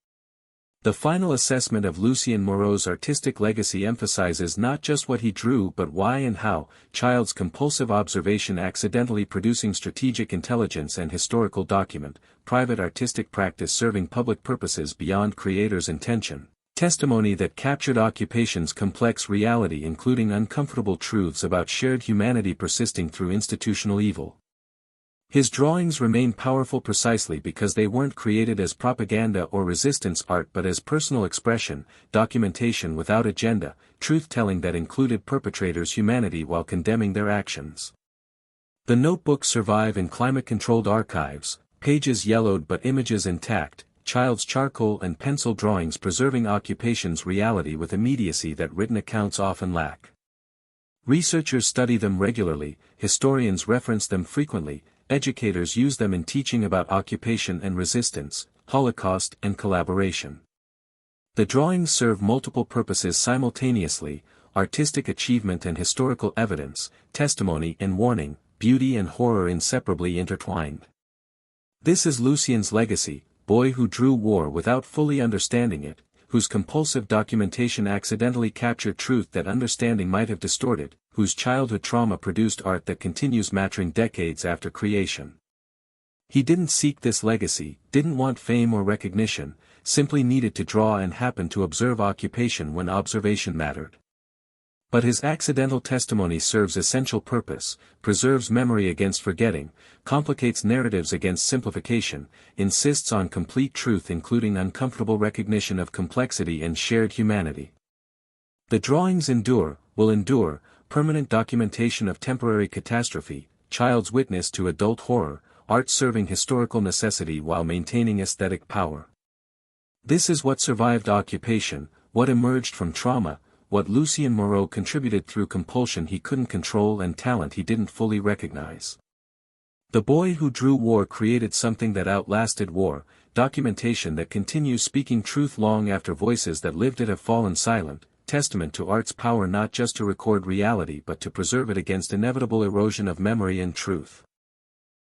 [SPEAKER 1] The final assessment of Lucien Moreau's artistic legacy emphasizes not just what he drew but why and how, Child's compulsive observation accidentally producing strategic intelligence and historical document, private artistic practice serving public purposes beyond creator's intention, testimony that captured occupation's complex reality including uncomfortable truths about shared humanity persisting through institutional evil. His drawings remain powerful precisely because they weren't created as propaganda or resistance art but as personal expression, documentation without agenda, truth-telling that included perpetrators' humanity while condemning their actions. The notebooks survive in climate-controlled archives, pages yellowed but images intact, Child's charcoal and pencil drawings preserving occupation's reality with immediacy that written accounts often lack. Researchers study them regularly, historians reference them frequently, educators use them in teaching about occupation and resistance, Holocaust and collaboration. The drawings serve multiple purposes simultaneously, artistic achievement and historical evidence, testimony and warning, beauty and horror inseparably intertwined. This is Lucien's legacy, boy who drew war without fully understanding it, whose compulsive documentation accidentally captured truth that understanding might have distorted, whose childhood trauma produced art that continues mattering decades after creation. He didn't seek this legacy, didn't want fame or recognition, simply needed to draw and happened to observe occupation when observation mattered. But his accidental testimony serves essential purpose, preserves memory against forgetting, complicates narratives against simplification, insists on complete truth including uncomfortable recognition of complexity and shared humanity. The drawings endure, will endure, permanent documentation of temporary catastrophe, child's witness to adult horror, art serving historical necessity while maintaining aesthetic power. This is what survived occupation, what emerged from trauma, what Lucien Moreau contributed through compulsion he couldn't control and talent he didn't fully recognize. The boy who drew war created something that outlasted war, documentation that continues speaking truth long after voices that lived it have fallen silent, testament to art's power not just to record reality but to preserve it against inevitable erosion of memory and truth.